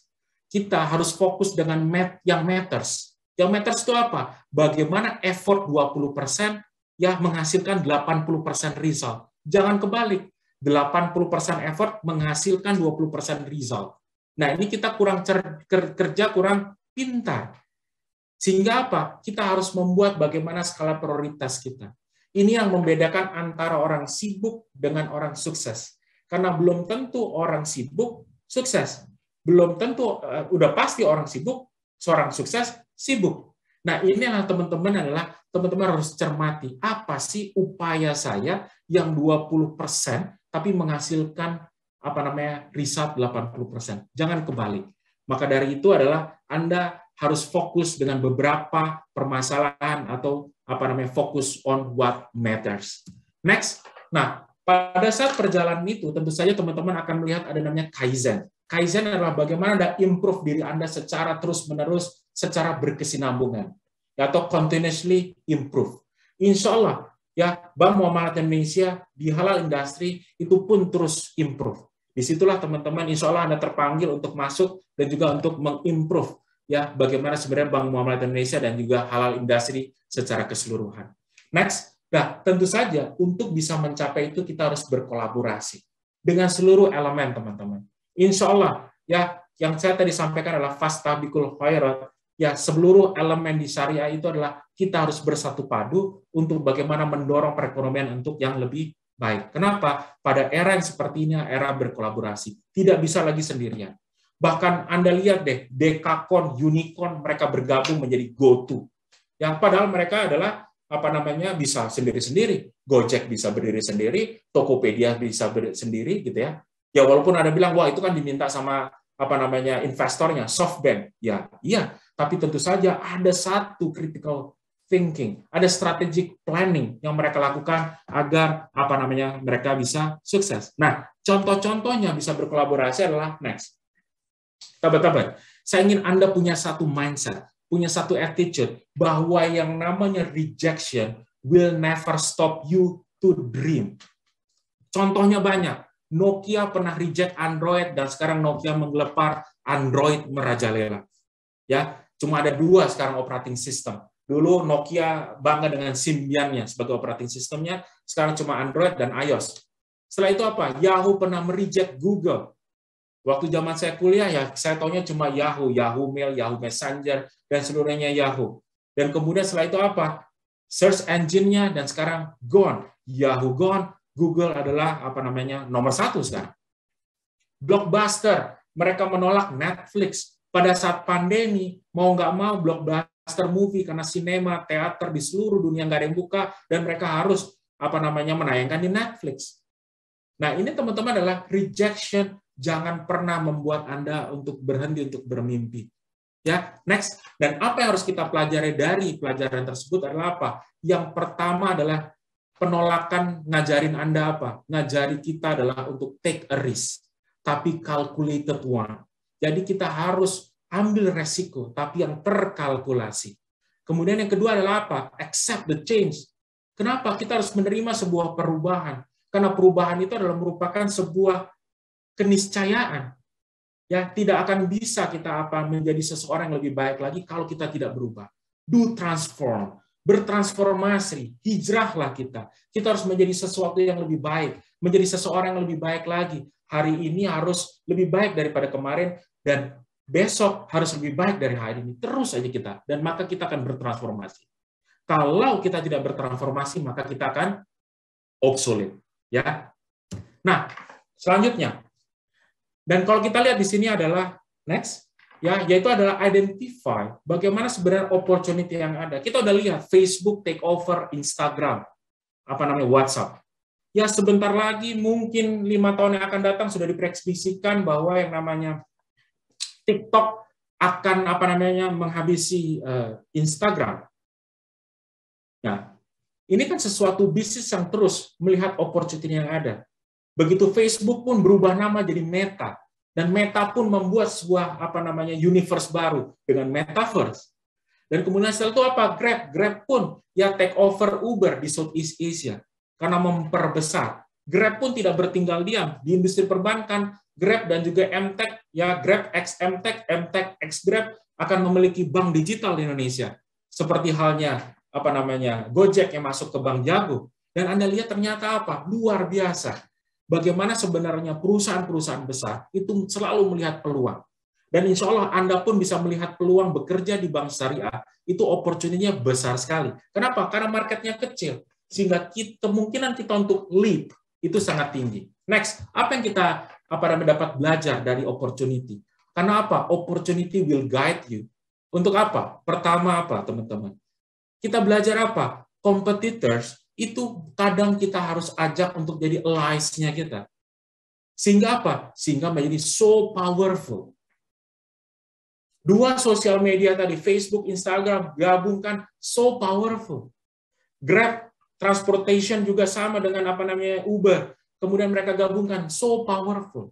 Kita harus fokus dengan yang matters. Yang matters itu apa? Bagaimana effort 20% ya menghasilkan 80% result. Jangan kebalik. 80% effort menghasilkan 20% result. Nah, ini kita kurang kerja kurang pintar. Sehingga apa? Kita harus membuat bagaimana skala prioritas kita. Ini yang membedakan antara orang sibuk dengan orang sukses. Karena belum tentu orang sibuk sukses. Belum tentu, udah pasti orang sibuk, seorang sukses sibuk. Nah, inilah teman-teman harus cermati. Apa sih upaya saya yang 20% tapi menghasilkan result 80%. Jangan kebalik. Maka dari itu adalah Anda harus fokus dengan beberapa permasalahan atau fokus on what matters. Next. Nah, pada saat perjalanan itu tentu saja teman-teman akan melihat ada namanya Kaizen. Kaizen adalah bagaimana Anda improve diri Anda secara terus-menerus, secara berkesinambungan, atau continuously improve. Insya Allah, ya, Bank Muamalat Indonesia di halal industri itu pun terus improve. Disitulah teman-teman, insya Allah Anda terpanggil untuk masuk dan juga untuk mengimprove ya bagaimana sebenarnya Bank Muamalat Indonesia dan juga halal industri secara keseluruhan. Next, nah tentu saja untuk bisa mencapai itu kita harus berkolaborasi dengan seluruh elemen teman-teman. Insya Allah ya yang saya tadi sampaikan adalah fastabiqul khairat. Ya, seluruh elemen di syariah itu adalah kita harus bersatu padu untuk bagaimana mendorong perekonomian untuk yang lebih baik. Kenapa? Pada era yang seperti ini, era berkolaborasi. Tidak bisa lagi sendirian. Bahkan Anda lihat deh, Dekakon, Unicorn, mereka bergabung menjadi GoTo. Yang padahal mereka adalah bisa sendiri-sendiri. Gojek bisa berdiri sendiri, Tokopedia bisa berdiri sendiri, gitu ya. Ya walaupun ada bilang, wah itu kan diminta sama investornya, SoftBank. Ya, iya, tapi tentu saja ada satu critical thinking, ada strategic planning yang mereka lakukan agar mereka bisa sukses. Nah, contoh-contohnya bisa berkolaborasi adalah next. Teman-teman, saya ingin Anda punya satu mindset, punya satu attitude bahwa yang namanya rejection will never stop you to dream. Contohnya banyak. Nokia pernah reject Android dan sekarang Nokia menggelepar Android merajalela. Ya, cuma ada 2 sekarang operating system. Dulu Nokia bangga dengan Symbian-nya sebagai operating systemnya, sekarang cuma Android dan iOS. Setelah itu apa? Yahoo pernah mereject Google. Waktu zaman saya kuliah ya, saya taunya cuma Yahoo, Yahoo Mail, Yahoo Messenger, dan seluruhnya Yahoo. Dan kemudian setelah itu apa? Search engine-nya dan sekarang gone. Yahoo gone, Google adalah nomor 1 sekarang. Blockbuster, mereka menolak Netflix. Pada saat pandemi, mau nggak mau Blockbuster movie karena sinema, teater di seluruh dunia nggak ada yang buka dan mereka harus menayangkan di Netflix. Nah, ini teman-teman adalah rejection. Jangan pernah membuat Anda untuk berhenti untuk bermimpi. Ya, next. Dan apa yang harus kita pelajari dari pelajaran tersebut adalah apa? Yang pertama adalah penolakan ngajarin Anda apa? Ngajari kita adalah untuk take a risk, tapi calculated one. Jadi kita harus ambil resiko, tapi yang terkalkulasi. Kemudian yang kedua adalah apa? Accept the change. Kenapa? Kita harus menerima sebuah perubahan. Karena perubahan itu adalah merupakan sebuah keniscayaan. Ya, tidak akan bisa kita menjadi seseorang yang lebih baik lagi kalau kita tidak berubah. Do transform. Bertransformasi, hijrahlah kita. Kita harus menjadi sesuatu yang lebih baik, menjadi seseorang yang lebih baik lagi. Hari ini harus lebih baik daripada kemarin, dan besok harus lebih baik dari hari ini. Terus aja kita, dan maka kita akan bertransformasi. Kalau kita tidak bertransformasi, maka kita akan obsolete. Ya. Nah, selanjutnya. Dan kalau kita lihat di sini adalah next, ya, yaitu adalah identify bagaimana sebenarnya opportunity yang ada. Kita udah lihat Facebook take over Instagram, WhatsApp. Ya, sebentar lagi mungkin 5 tahun yang akan datang sudah diprediksikan bahwa yang namanya TikTok akan menghabisi Instagram. Nah, ini kan sesuatu bisnis yang terus melihat opportunity yang ada. Begitu Facebook pun berubah nama jadi Meta, dan Meta pun membuat sebuah universe baru dengan Metaverse. Dan kemudian setelah itu apa? Grab pun ya take over Uber di Southeast Asia karena memperbesar. Grab pun tidak bertinggal diam di industri perbankan. Grab dan juga Mtek, ya Grab X Mtek, Mtek X Grab akan memiliki bank digital di Indonesia. Seperti halnya Gojek yang masuk ke Bank Jago. Dan Anda lihat ternyata apa? Luar biasa. Bagaimana sebenarnya perusahaan-perusahaan besar itu selalu melihat peluang. Dan insya Allah Anda pun bisa melihat peluang bekerja di bank syariah, itu opportunity-nya besar sekali. Kenapa? Karena marketnya kecil. Sehingga kemungkinan kita untuk leap itu sangat tinggi. Next, apa yang kita dapat belajar dari opportunity? Karena apa? Opportunity will guide you. Untuk apa? Pertama apa, teman-teman? Kita belajar apa? Competitors itu kadang kita harus ajak untuk jadi allies-nya kita. Sehingga apa? Sehingga menjadi so powerful. 2 sosial media tadi, Facebook, Instagram, gabungkan so powerful. Grab, transportation juga sama dengan Uber. Kemudian mereka gabungkan so powerful.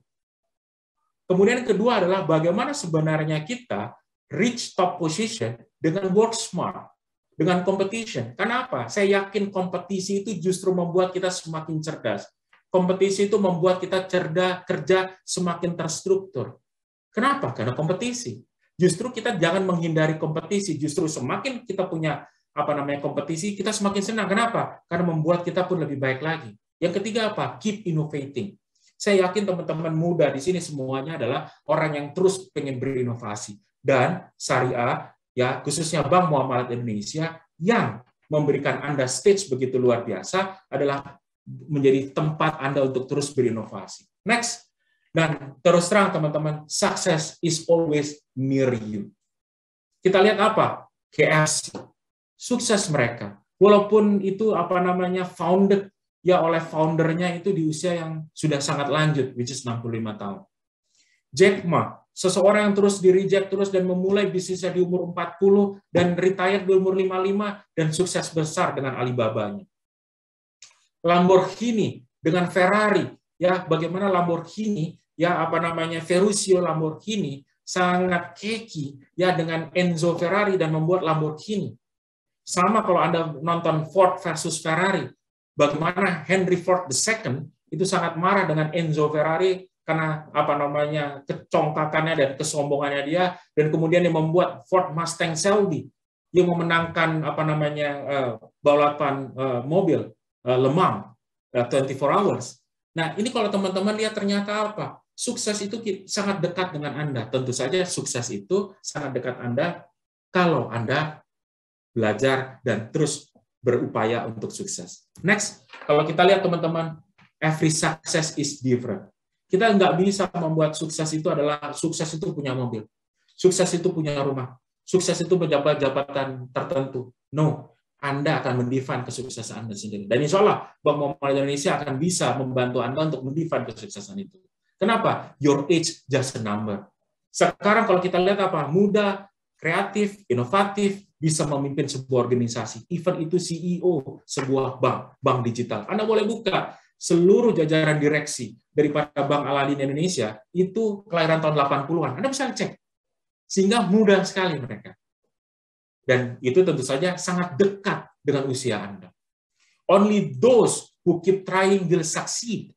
Kemudian yang kedua adalah bagaimana sebenarnya kita reach top position dengan work smart. Dengan competition. Kenapa? Saya yakin kompetisi itu justru membuat kita semakin cerdas. Kompetisi itu membuat kita kerja semakin terstruktur. Kenapa? Karena kompetisi. Justru kita jangan menghindari kompetisi. Justru semakin kita punya kompetisi, kita semakin senang. Kenapa? Karena membuat kita pun lebih baik lagi. Yang ketiga apa? Keep innovating. Saya yakin teman-teman muda di sini semuanya adalah orang yang terus pengen berinovasi. Dan syariah, ya khususnya Bank Muamalat Indonesia yang memberikan Anda stage begitu luar biasa adalah menjadi tempat Anda untuk terus berinovasi. Next, dan terus terang teman-teman, success is always near you. Kita lihat apa? KFC, sukses mereka. Walaupun itu founded ya oleh foundernya itu di usia yang sudah sangat lanjut, which is 65 tahun. Jack Ma, seseorang yang terus di-reject terus dan memulai bisnisnya di umur 40 dan retire di umur 55 dan sukses besar dengan Alibaba-nya. Lamborghini dengan Ferrari, ya bagaimana Lamborghini, ya apa namanya Ferruccio Lamborghini sangat keki ya dengan Enzo Ferrari dan membuat Lamborghini. Sama kalau Anda nonton Ford versus Ferrari, bagaimana Henry Ford II itu sangat marah dengan Enzo Ferrari karena apa namanya kecongkakannya dan kesombongannya dia, dan kemudian dia membuat Ford Mustang Shelby yang memenangkan apa namanya balapan mobil Le Mans 24 hours. Nah, ini kalau teman-teman lihat ternyata apa? Sukses itu sangat dekat dengan Anda. Tentu saja sukses itu sangat dekat Anda kalau Anda belajar dan terus berupaya untuk sukses. Next, kalau kita lihat teman-teman, every success is different. Kita nggak bisa membuat sukses itu adalah sukses itu punya mobil, sukses itu punya rumah, sukses itu menjabat jabatan tertentu. No, Anda akan mendefine kesuksesan Anda sendiri. Dan insya Allah, Bank Muamalat Indonesia akan bisa membantu Anda untuk mendefine kesuksesan itu. Kenapa? Your age just a number. Sekarang kalau kita lihat apa? Muda, kreatif, inovatif, bisa memimpin sebuah organisasi. Even itu CEO sebuah bank digital. Anda boleh buka seluruh jajaran direksi daripada Bank Aladin Indonesia, itu kelahiran tahun 80-an. Anda bisa cek. Sehingga mudah sekali mereka. Dan itu tentu saja sangat dekat dengan usia Anda. Only those who keep trying will succeed.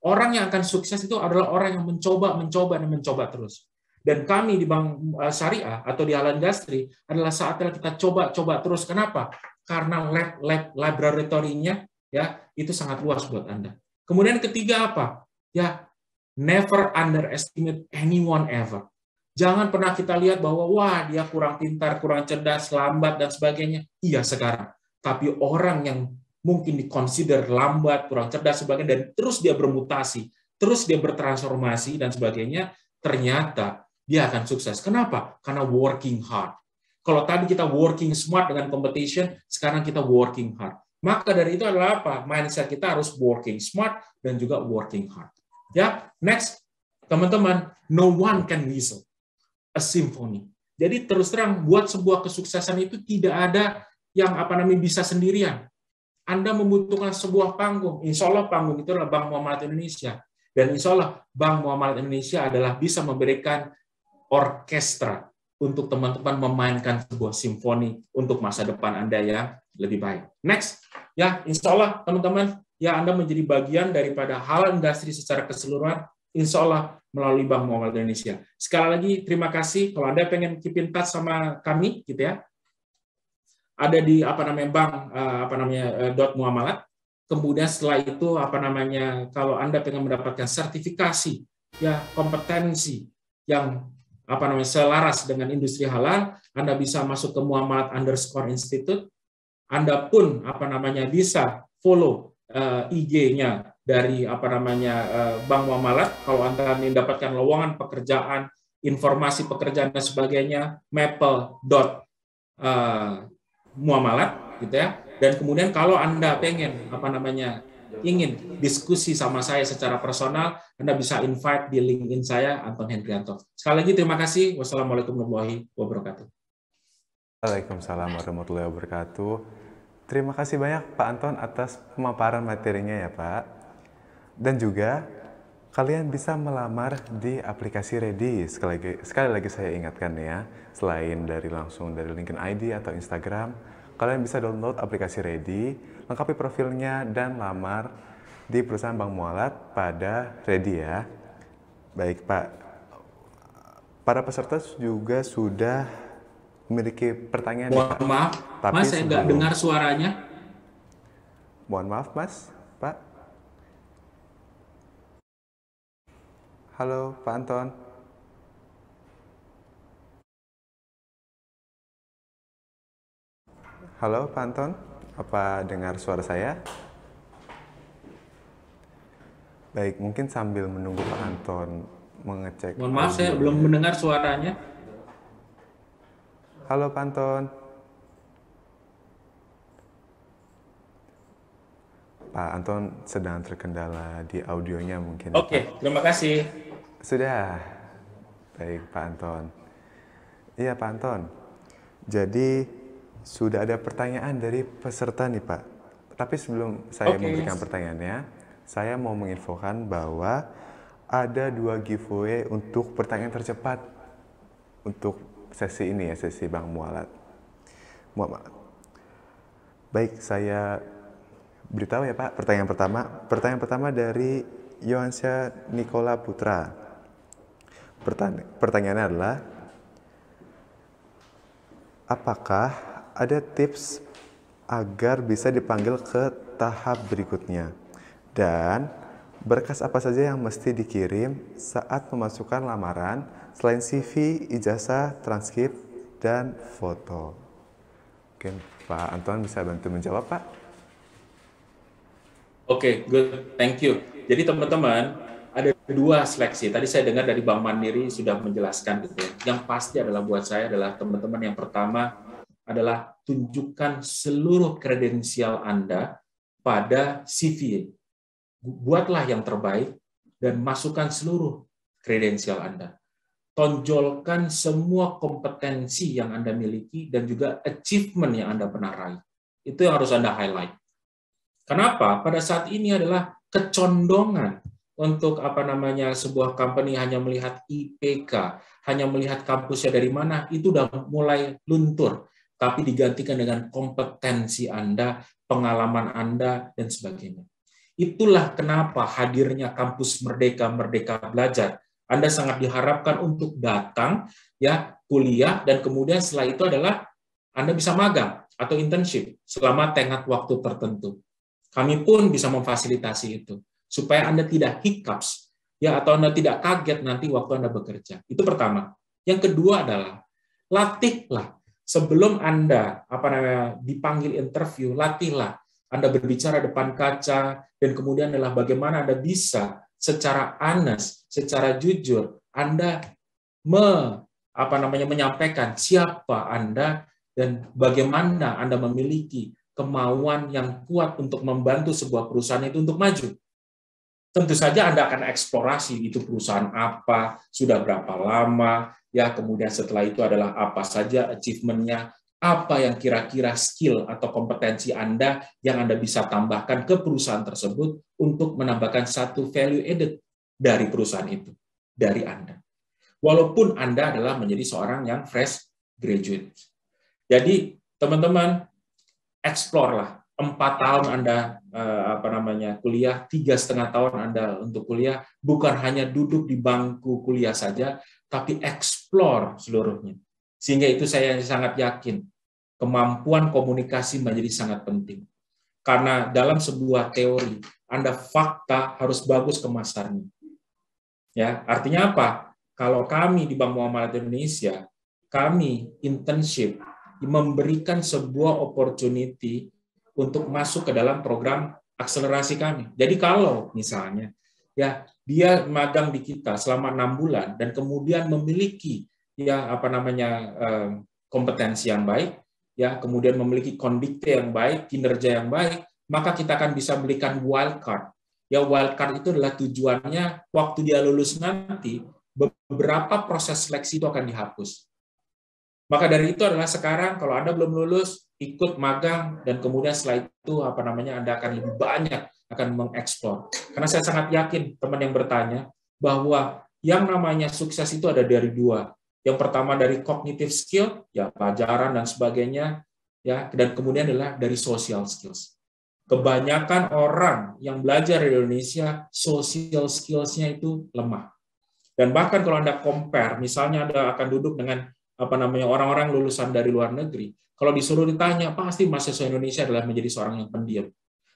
Orang yang akan sukses itu adalah orang yang mencoba terus. Dan kami di Bank Syariah atau di Al Industri adalah saatnya kita coba terus. Kenapa? Karena laboratorinya ya itu sangat luas buat Anda. Kemudian ketiga apa? Ya, never underestimate anyone ever. Jangan pernah kita lihat bahwa wah dia kurang pintar, kurang cerdas, lambat dan sebagainya. Iya sekarang. Tapi orang yang mungkin dikonsider lambat, kurang cerdas sebagainya dan terus dia bermutasi, terus dia bertransformasi dan sebagainya, ternyata dia akan sukses. Kenapa? Karena working hard. Kalau tadi kita working smart dengan competition, sekarang kita working hard. Maka dari itu adalah apa? Mindset kita harus working smart dan juga working hard. Ya, next, teman-teman, no one can whistle a symphony. Jadi terus terang buat sebuah kesuksesan itu tidak ada yang apa namanya bisa sendirian. Anda membutuhkan sebuah panggung. Insya Allah panggung itu adalah Bank Muamalat Indonesia. Dan insya Allah Bank Muamalat Indonesia adalah bisa memberikan orkestra untuk teman-teman memainkan sebuah simfoni untuk masa depan Anda yang lebih baik. Next, ya insya Allah teman-teman, ya Anda menjadi bagian daripada Halal Industri secara keseluruhan, insya Allah melalui Bank Muamalat Indonesia. Sekali lagi terima kasih. Kalau Anda pengen keep in touch sama kami, gitu ya, ada di apa namanya bank apa namanya .muamalat. Kemudian setelah itu apa namanya kalau Anda pengen mendapatkan sertifikasi ya kompetensi yang apa namanya selaras dengan industri halal, Anda bisa masuk ke muamalat_institute. Anda pun apa namanya bisa follow IG-nya dari apa namanya Bank Muamalat. Kalau Anda mendapatkan lowongan pekerjaan, informasi pekerjaan dan sebagainya, maple.muamalat gitu ya. Dan kemudian kalau Anda pengen apa namanya ingin diskusi sama saya secara personal, Anda bisa invite di LinkedIn saya, Anton Hendrianto. Sekali lagi terima kasih. Wassalamualaikum warahmatullahi wabarakatuh. Waalaikumsalam warahmatullahi wabarakatuh. Terima kasih banyak Pak Anton atas pemaparan materinya ya Pak. Dan juga kalian bisa melamar di aplikasi Ready. Sekali lagi saya ingatkan ya, selain langsung dari LinkedIn ID atau Instagram, kalian bisa download aplikasi Ready, lengkapi profilnya, dan lamar di perusahaan Bank Muamalat pada Ready ya. Baik Pak, para peserta juga sudah memiliki pertanyaan. Mohon maaf, tapi Mas, saya nggak dengar suaranya. Mohon maaf Mas, Pak. Halo Pak Anton. Halo Pak Anton, apa dengar suara saya? Baik, mungkin sambil menunggu Pak Anton mengecek. Mohon maaf, saya belum mendengar suaranya. Halo Pak Anton. Pak Anton sedang terkendala di audionya mungkin. Oke, terima kasih. Sudah. Baik, Pak Anton. Iya, Pak Anton. Jadi, sudah ada pertanyaan dari peserta nih, Pak. Tapi sebelum saya memberikan pertanyaannya, saya mau menginfokan bahwa ada 2 giveaway untuk pertanyaan tercepat untuk sesi ini ya, sesi Bang Mualat. Baik, saya beritahu ya Pak, pertanyaan pertama. Pertanyaan pertama dari Yohansya Nikola Putra. Pertanyaannya adalah, apakah ada tips agar bisa dipanggil ke tahap berikutnya? Dan berkas apa saja yang mesti dikirim saat memasukkan lamaran selain CV, ijazah, transkrip, dan foto? Mungkin Pak Anton bisa bantu menjawab, Pak? Oke, good. Thank you. Jadi teman-teman, ada 2 seleksi. Tadi saya dengar dari Bank Mandiri sudah menjelaskan gitu ya. Yang pasti adalah buat saya adalah teman-teman yang pertama adalah tunjukkan seluruh kredensial Anda pada CV. Buatlah yang terbaik dan masukkan seluruh kredensial Anda. Tonjolkan semua kompetensi yang Anda miliki dan juga achievement yang Anda pernah raih. Itu yang harus Anda highlight. Kenapa? Pada saat ini adalah kecondongan untuk sebuah company hanya melihat IPK, hanya melihat kampusnya dari mana, itu udah mulai luntur. Tapi digantikan dengan kompetensi Anda, pengalaman Anda, dan sebagainya. Itulah kenapa hadirnya kampus Merdeka Belajar. Anda sangat diharapkan untuk datang, ya, kuliah, dan kemudian setelah itu adalah Anda bisa magang atau internship selama tenggat waktu tertentu. Kami pun bisa memfasilitasi itu supaya Anda tidak hiccups, ya, atau Anda tidak kaget nanti waktu Anda bekerja. Itu pertama. Yang kedua adalah latihlah sebelum Anda dipanggil interview, latihlah Anda berbicara depan kaca, dan kemudian adalah bagaimana Anda bisa secara honest, secara jujur Anda menyampaikan siapa Anda dan bagaimana Anda memiliki kemauan yang kuat untuk membantu sebuah perusahaan itu untuk maju. Tentu saja Anda akan eksplorasi itu perusahaan apa, sudah berapa lama, ya, kemudian setelah itu adalah apa saja achievement-nya, apa yang kira-kira skill atau kompetensi Anda yang Anda bisa tambahkan ke perusahaan tersebut untuk menambahkan satu value added dari perusahaan itu, dari Anda. Walaupun Anda adalah menjadi seorang yang fresh graduate. Jadi, teman-teman, explore-lah. 4 tahun Anda kuliah, 3,5 tahun Anda untuk kuliah, bukan hanya duduk di bangku kuliah saja, tapi explore seluruhnya. Sehingga itu saya sangat yakin kemampuan komunikasi menjadi sangat penting. Karena dalam sebuah teori, Anda fakta harus bagus kemasannya. Ya, artinya apa? Kalau kami di Bank Muamalat Indonesia, kami internship memberikan sebuah opportunity untuk masuk ke dalam program akselerasi kami. Jadi kalau misalnya ya dia magang di kita selama 6 bulan dan kemudian memiliki kompetensi yang baik, ya, kemudian memiliki kondikte yang baik, kinerja yang baik, maka kita akan bisa berikan wildcard. Ya, wildcard itu adalah tujuannya waktu dia lulus nanti beberapa proses seleksi itu akan dihapus. Maka dari itu adalah sekarang kalau Anda belum lulus, ikut magang, dan kemudian setelah itu Anda akan lebih banyak akan mengeksplor. Karena saya sangat yakin teman yang bertanya bahwa yang namanya sukses itu ada dari 2. Yang pertama dari cognitive skill, ya, pelajaran dan sebagainya, ya, dan kemudian adalah dari social skills. Kebanyakan orang yang belajar di Indonesia social skills-nya itu lemah. Dan bahkan kalau Anda compare, misalnya Anda akan duduk dengan orang-orang lulusan dari luar negeri, kalau disuruh ditanya, pasti mahasiswa Indonesia adalah menjadi seorang yang pendiam.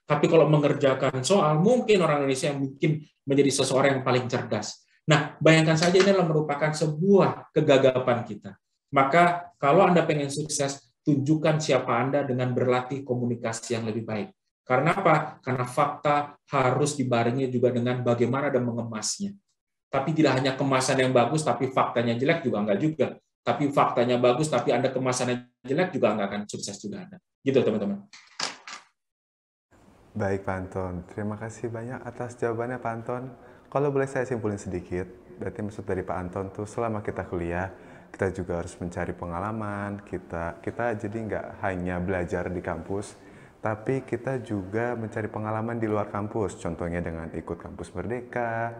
Tapi kalau mengerjakan soal, mungkin orang Indonesia yang mungkin menjadi seseorang yang paling cerdas. Nah, bayangkan saja ini adalah merupakan sebuah kegagapan kita. Maka kalau Anda pengen sukses, tunjukkan siapa Anda dengan berlatih komunikasi yang lebih baik. Karena apa? Karena fakta harus dibarengi juga dengan bagaimana Anda mengemasnya. Tapi tidak hanya kemasan yang bagus, tapi faktanya jelek juga enggak juga. Tapi faktanya bagus, tapi Anda kemasannya jelek juga nggak akan sukses juga Anda. Gitu, teman-teman. Baik Pak Anton, terima kasih banyak atas jawabannya Pak Anton. Kalau boleh saya simpulin sedikit, berarti maksud dari Pak Anton tuh selama kita kuliah, kita juga harus mencari pengalaman, kita jadi nggak hanya belajar di kampus, tapi kita juga mencari pengalaman di luar kampus, contohnya dengan ikut kampus Merdeka.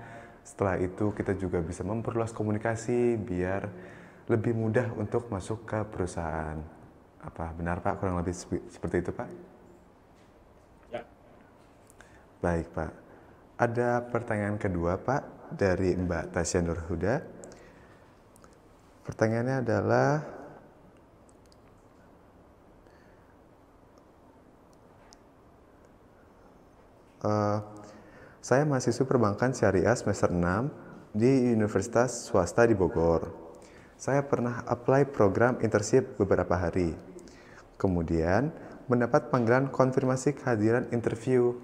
Setelah itu kita juga bisa memperluas komunikasi biar lebih mudah untuk masuk ke perusahaan. Apa benar Pak, kurang lebih seperti itu Pak? Ya. Baik Pak. Ada pertanyaan kedua Pak dari Mbak Tasya Nurhuda. Pertanyaannya adalah, saya mahasiswa perbankan syariah semester 6 di Universitas Swasta di Bogor. Saya pernah apply program internship beberapa hari. Kemudian mendapat panggilan konfirmasi kehadiran interview.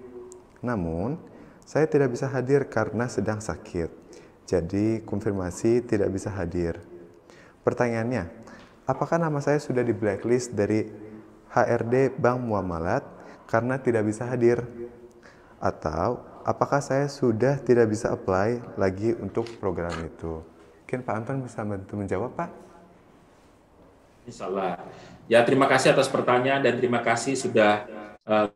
Namun, saya tidak bisa hadir karena sedang sakit. Jadi, konfirmasi tidak bisa hadir. Pertanyaannya, apakah nama saya sudah di blacklist dari HRD Bank Muamalat karena tidak bisa hadir? Atau apakah saya sudah tidak bisa apply lagi untuk program itu? Mungkin Pak Anton bisa bantu menjawab, Pak? Insya Allah. Ya, terima kasih atas pertanyaan dan terima kasih sudah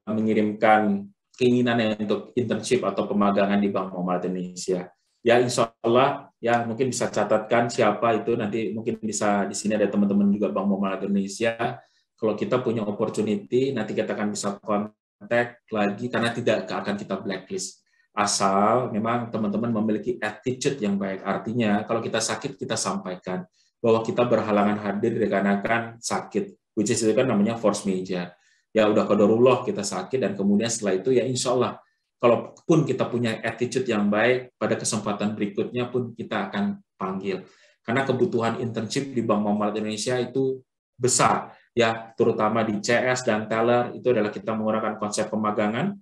mengirimkan keinginannya untuk internship atau pemagangan di Bank Muamalat Indonesia. Ya, insya Allah, ya mungkin bisa catatkan siapa itu, nanti mungkin bisa di sini ada teman-teman juga Bank Muamalat Indonesia. Kalau kita punya opportunity, nanti kita akan bisa kontak lagi karena tidak akan kita blacklist. Asal memang teman-teman memiliki attitude yang baik. Artinya kalau kita sakit, kita sampaikan bahwa kita berhalangan hadir dikarenakan sakit, which is itu kan namanya force majeure. Ya udah qadarullah kita sakit dan kemudian setelah itu ya insya Allah kalaupun kita punya attitude yang baik, pada kesempatan berikutnya pun kita akan panggil. Karena kebutuhan internship di Bank Muamalat Indonesia itu besar, ya, terutama di CS dan teller, itu adalah kita menggunakan konsep pemagangan,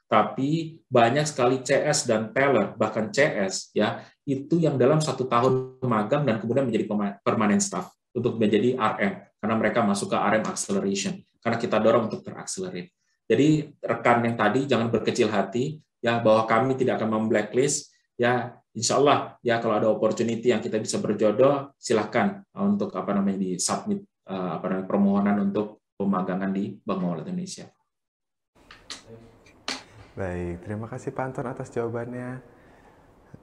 tapi banyak sekali CS dan teller, bahkan CS, ya, itu yang dalam 1 tahun magang dan kemudian menjadi permanent staff untuk menjadi RM, karena mereka masuk ke RM acceleration, karena kita dorong untuk teraccelerate. Jadi rekan yang tadi jangan berkecil hati ya bahwa kami tidak akan memblacklist ya, insya Allah ya kalau ada opportunity yang kita bisa berjodoh silahkan untuk di submit permohonan untuk pemagangan di Bank Muamalat Indonesia. Baik, terima kasih Pak Anton atas jawabannya.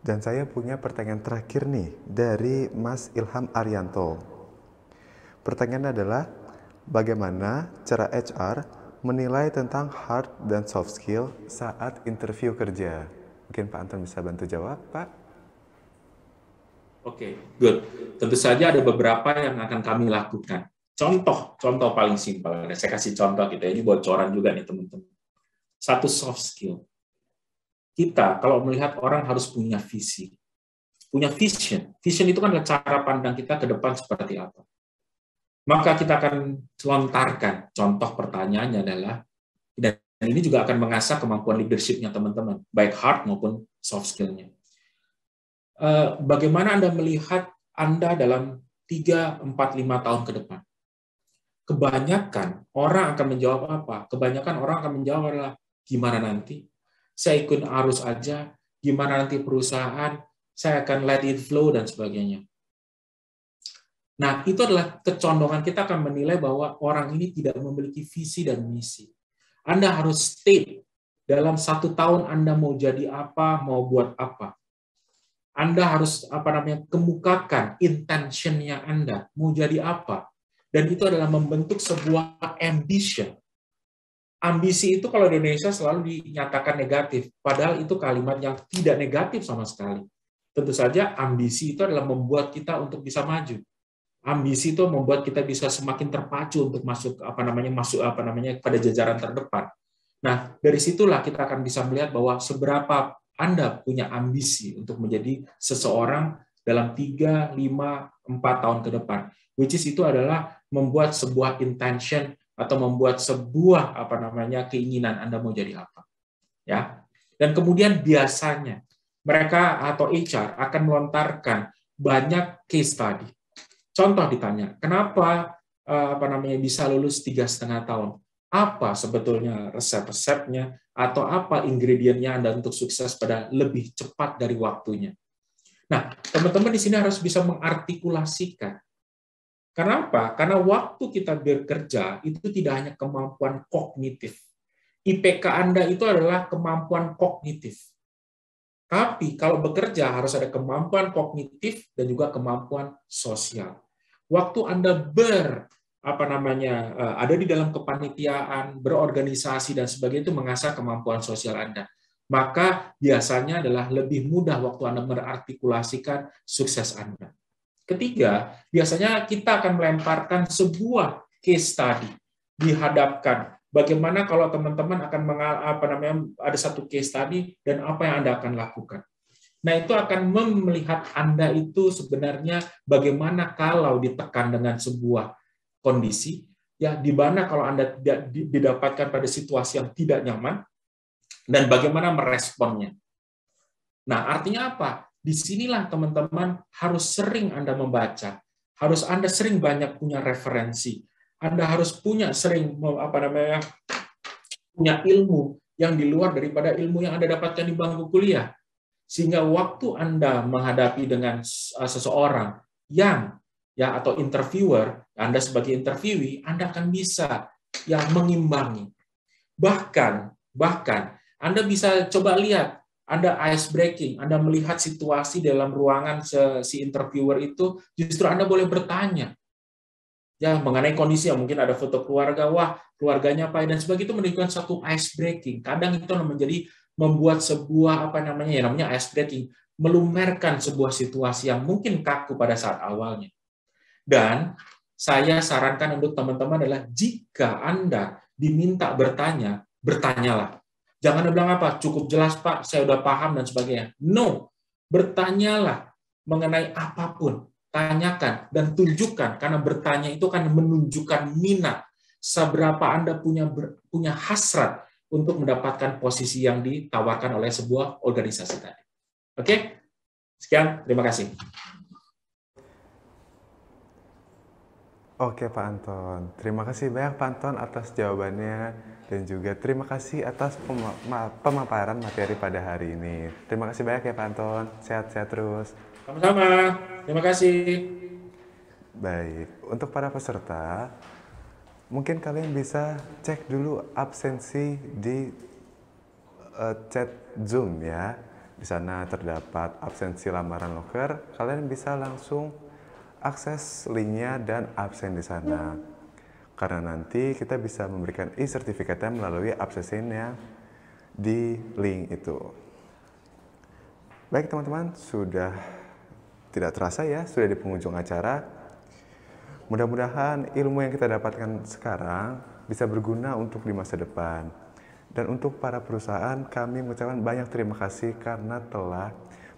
Dan saya punya pertanyaan terakhir nih dari Mas Ilham Arianto. Pertanyaannya adalah, bagaimana cara HR menilai tentang hard dan soft skill saat interview kerja? Mungkin Pak Anton bisa bantu jawab, Pak? Oke, good. Tentu saja ada beberapa yang akan kami lakukan. Contoh paling simpel. Saya kasih contoh gitu. Ini bocoran juga nih teman-teman. Satu soft skill. Kita kalau melihat orang harus punya visi. Punya vision. Vision itu kan cara pandang kita ke depan seperti apa. Maka kita akan lontarkan contoh pertanyaannya adalah, dan ini juga akan mengasah kemampuan leadership-nya teman-teman, baik hard maupun soft skill-nya. Bagaimana Anda melihat Anda dalam 3, 4, 5 tahun ke depan? Kebanyakan orang akan menjawab apa? Kebanyakan orang akan menjawab adalah, gimana nanti? Saya ikut arus aja, gimana nanti perusahaan, saya akan let it flow, dan sebagainya. Nah, itu adalah kecondongan kita akan menilai bahwa orang ini tidak memiliki visi dan misi. Anda harus state dalam 1 tahun Anda mau jadi apa, mau buat apa. Anda harus kemukakan intention-nya Anda, mau jadi apa. Dan itu adalah membentuk sebuah ambition. Ambisi itu kalau di Indonesia selalu dinyatakan negatif, padahal itu kalimat yang tidak negatif sama sekali. Tentu saja ambisi itu adalah membuat kita untuk bisa maju. Ambisi itu membuat kita bisa semakin terpacu untuk masuk pada jajaran terdepan. Nah, dari situlah kita akan bisa melihat bahwa seberapa Anda punya ambisi untuk menjadi seseorang dalam 3, 5, 4 tahun ke depan. Which is itu adalah membuat sebuah intention atau membuat sebuah keinginan Anda mau jadi apa. Ya. Dan kemudian biasanya mereka atau HR akan melontarkan banyak case study. Contoh ditanya, kenapa bisa lulus 3,5 tahun? Apa sebetulnya resep-resepnya atau apa ingredientnya Anda untuk sukses pada lebih cepat dari waktunya. Nah, teman-teman di sini harus bisa mengartikulasikan. Kenapa? Karena waktu kita bekerja itu tidak hanya kemampuan kognitif. IPK Anda itu adalah kemampuan kognitif. Tapi kalau bekerja harus ada kemampuan kognitif dan juga kemampuan sosial. Waktu Anda ada di dalam kepanitiaan, berorganisasi dan sebagainya itu mengasah kemampuan sosial Anda. Maka biasanya adalah lebih mudah waktu Anda berartikulasikan sukses Anda. Ketiga, biasanya kita akan melemparkan sebuah case study, dihadapkan bagaimana kalau teman-teman akan ada satu case study dan apa yang Anda akan lakukan. Nah, itu akan melihat Anda itu sebenarnya bagaimana kalau ditekan dengan sebuah kondisi, ya di mana kalau Anda didapatkan pada situasi yang tidak nyaman dan bagaimana meresponnya. Nah, artinya apa? Disinilah teman-teman harus sering Anda membaca, harus Anda sering banyak punya referensi, Anda harus punya punya ilmu yang di luar daripada ilmu yang Anda dapatkan di bangku kuliah, sehingga waktu Anda menghadapi dengan seseorang yang atau interviewer, Anda sebagai interviewee, Anda akan bisa mengimbangi. Bahkan Anda bisa coba lihat, Anda ice breaking, Anda melihat situasi dalam ruangan si interviewer itu, justru Anda boleh bertanya mengenai kondisi yang mungkin ada foto keluarga, wah keluarganya apa dan sebagainya, itu menunjukkan satu ice breaking. Kadang itu membuat sebuah namanya ice breaking, melumerkan sebuah situasi yang mungkin kaku pada saat awalnya. Dan saya sarankan untuk teman-teman adalah jika Anda diminta bertanya, bertanyalah. Jangan bilang apa, cukup jelas Pak, saya udah paham dan sebagainya. No, bertanyalah mengenai apapun. Tanyakan dan tunjukkan, karena bertanya itu kan menunjukkan minat. Seberapa Anda punya hasrat untuk mendapatkan posisi yang ditawarkan oleh sebuah organisasi tadi. Oke? Sekian, terima kasih. Oke Pak Anton, terima kasih banyak Pak Anton atas jawabannya dan juga terima kasih atas pemaparan materi pada hari ini. Terima kasih banyak ya Pak Anton, sehat-sehat terus. Sama-sama, terima kasih. Baik, untuk para peserta, mungkin kalian bisa cek dulu absensi di chat Zoom ya. Di sana terdapat absensi lamaran loker, kalian bisa langsung akses linknya dan absen di sana. Karena nanti kita bisa memberikan e-sertifikatnya melalui absensinya di link itu. Baik teman-teman, sudah tidak terasa ya, sudah di penghujung acara. Mudah-mudahan ilmu yang kita dapatkan sekarang bisa berguna untuk di masa depan. Dan untuk para perusahaan, kami mengucapkan banyak terima kasih karena telah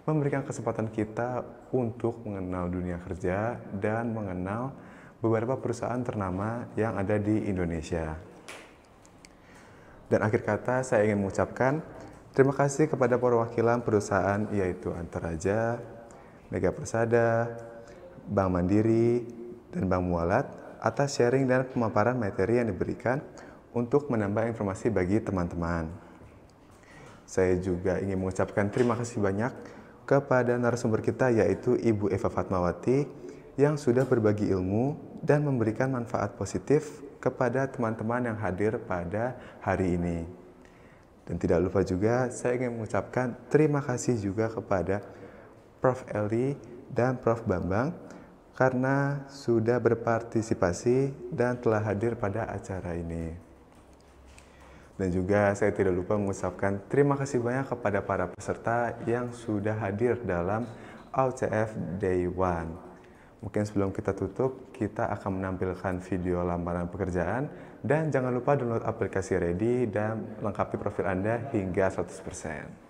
memberikan kesempatan kita untuk mengenal dunia kerja dan mengenal beberapa perusahaan ternama yang ada di Indonesia. Dan akhir kata saya ingin mengucapkan terima kasih kepada perwakilan perusahaan yaitu Antaraja, Mega Persada, Bank Mandiri, dan Bank Mualat atas sharing dan pemaparan materi yang diberikan untuk menambah informasi bagi teman-teman. Saya juga ingin mengucapkan terima kasih banyak kepada narasumber kita yaitu Ibu Eva Fatmawati yang sudah berbagi ilmu dan memberikan manfaat positif kepada teman-teman yang hadir pada hari ini. Dan tidak lupa juga saya ingin mengucapkan terima kasih juga kepada Prof. Eli dan Prof. Bambang karena sudah berpartisipasi dan telah hadir pada acara ini. Dan juga saya tidak lupa mengucapkan terima kasih banyak kepada para peserta yang sudah hadir dalam AUCF Day 1. Mungkin sebelum kita tutup, kita akan menampilkan video lamaran pekerjaan. Dan jangan lupa download aplikasi Ready dan lengkapi profil Anda hingga 100%.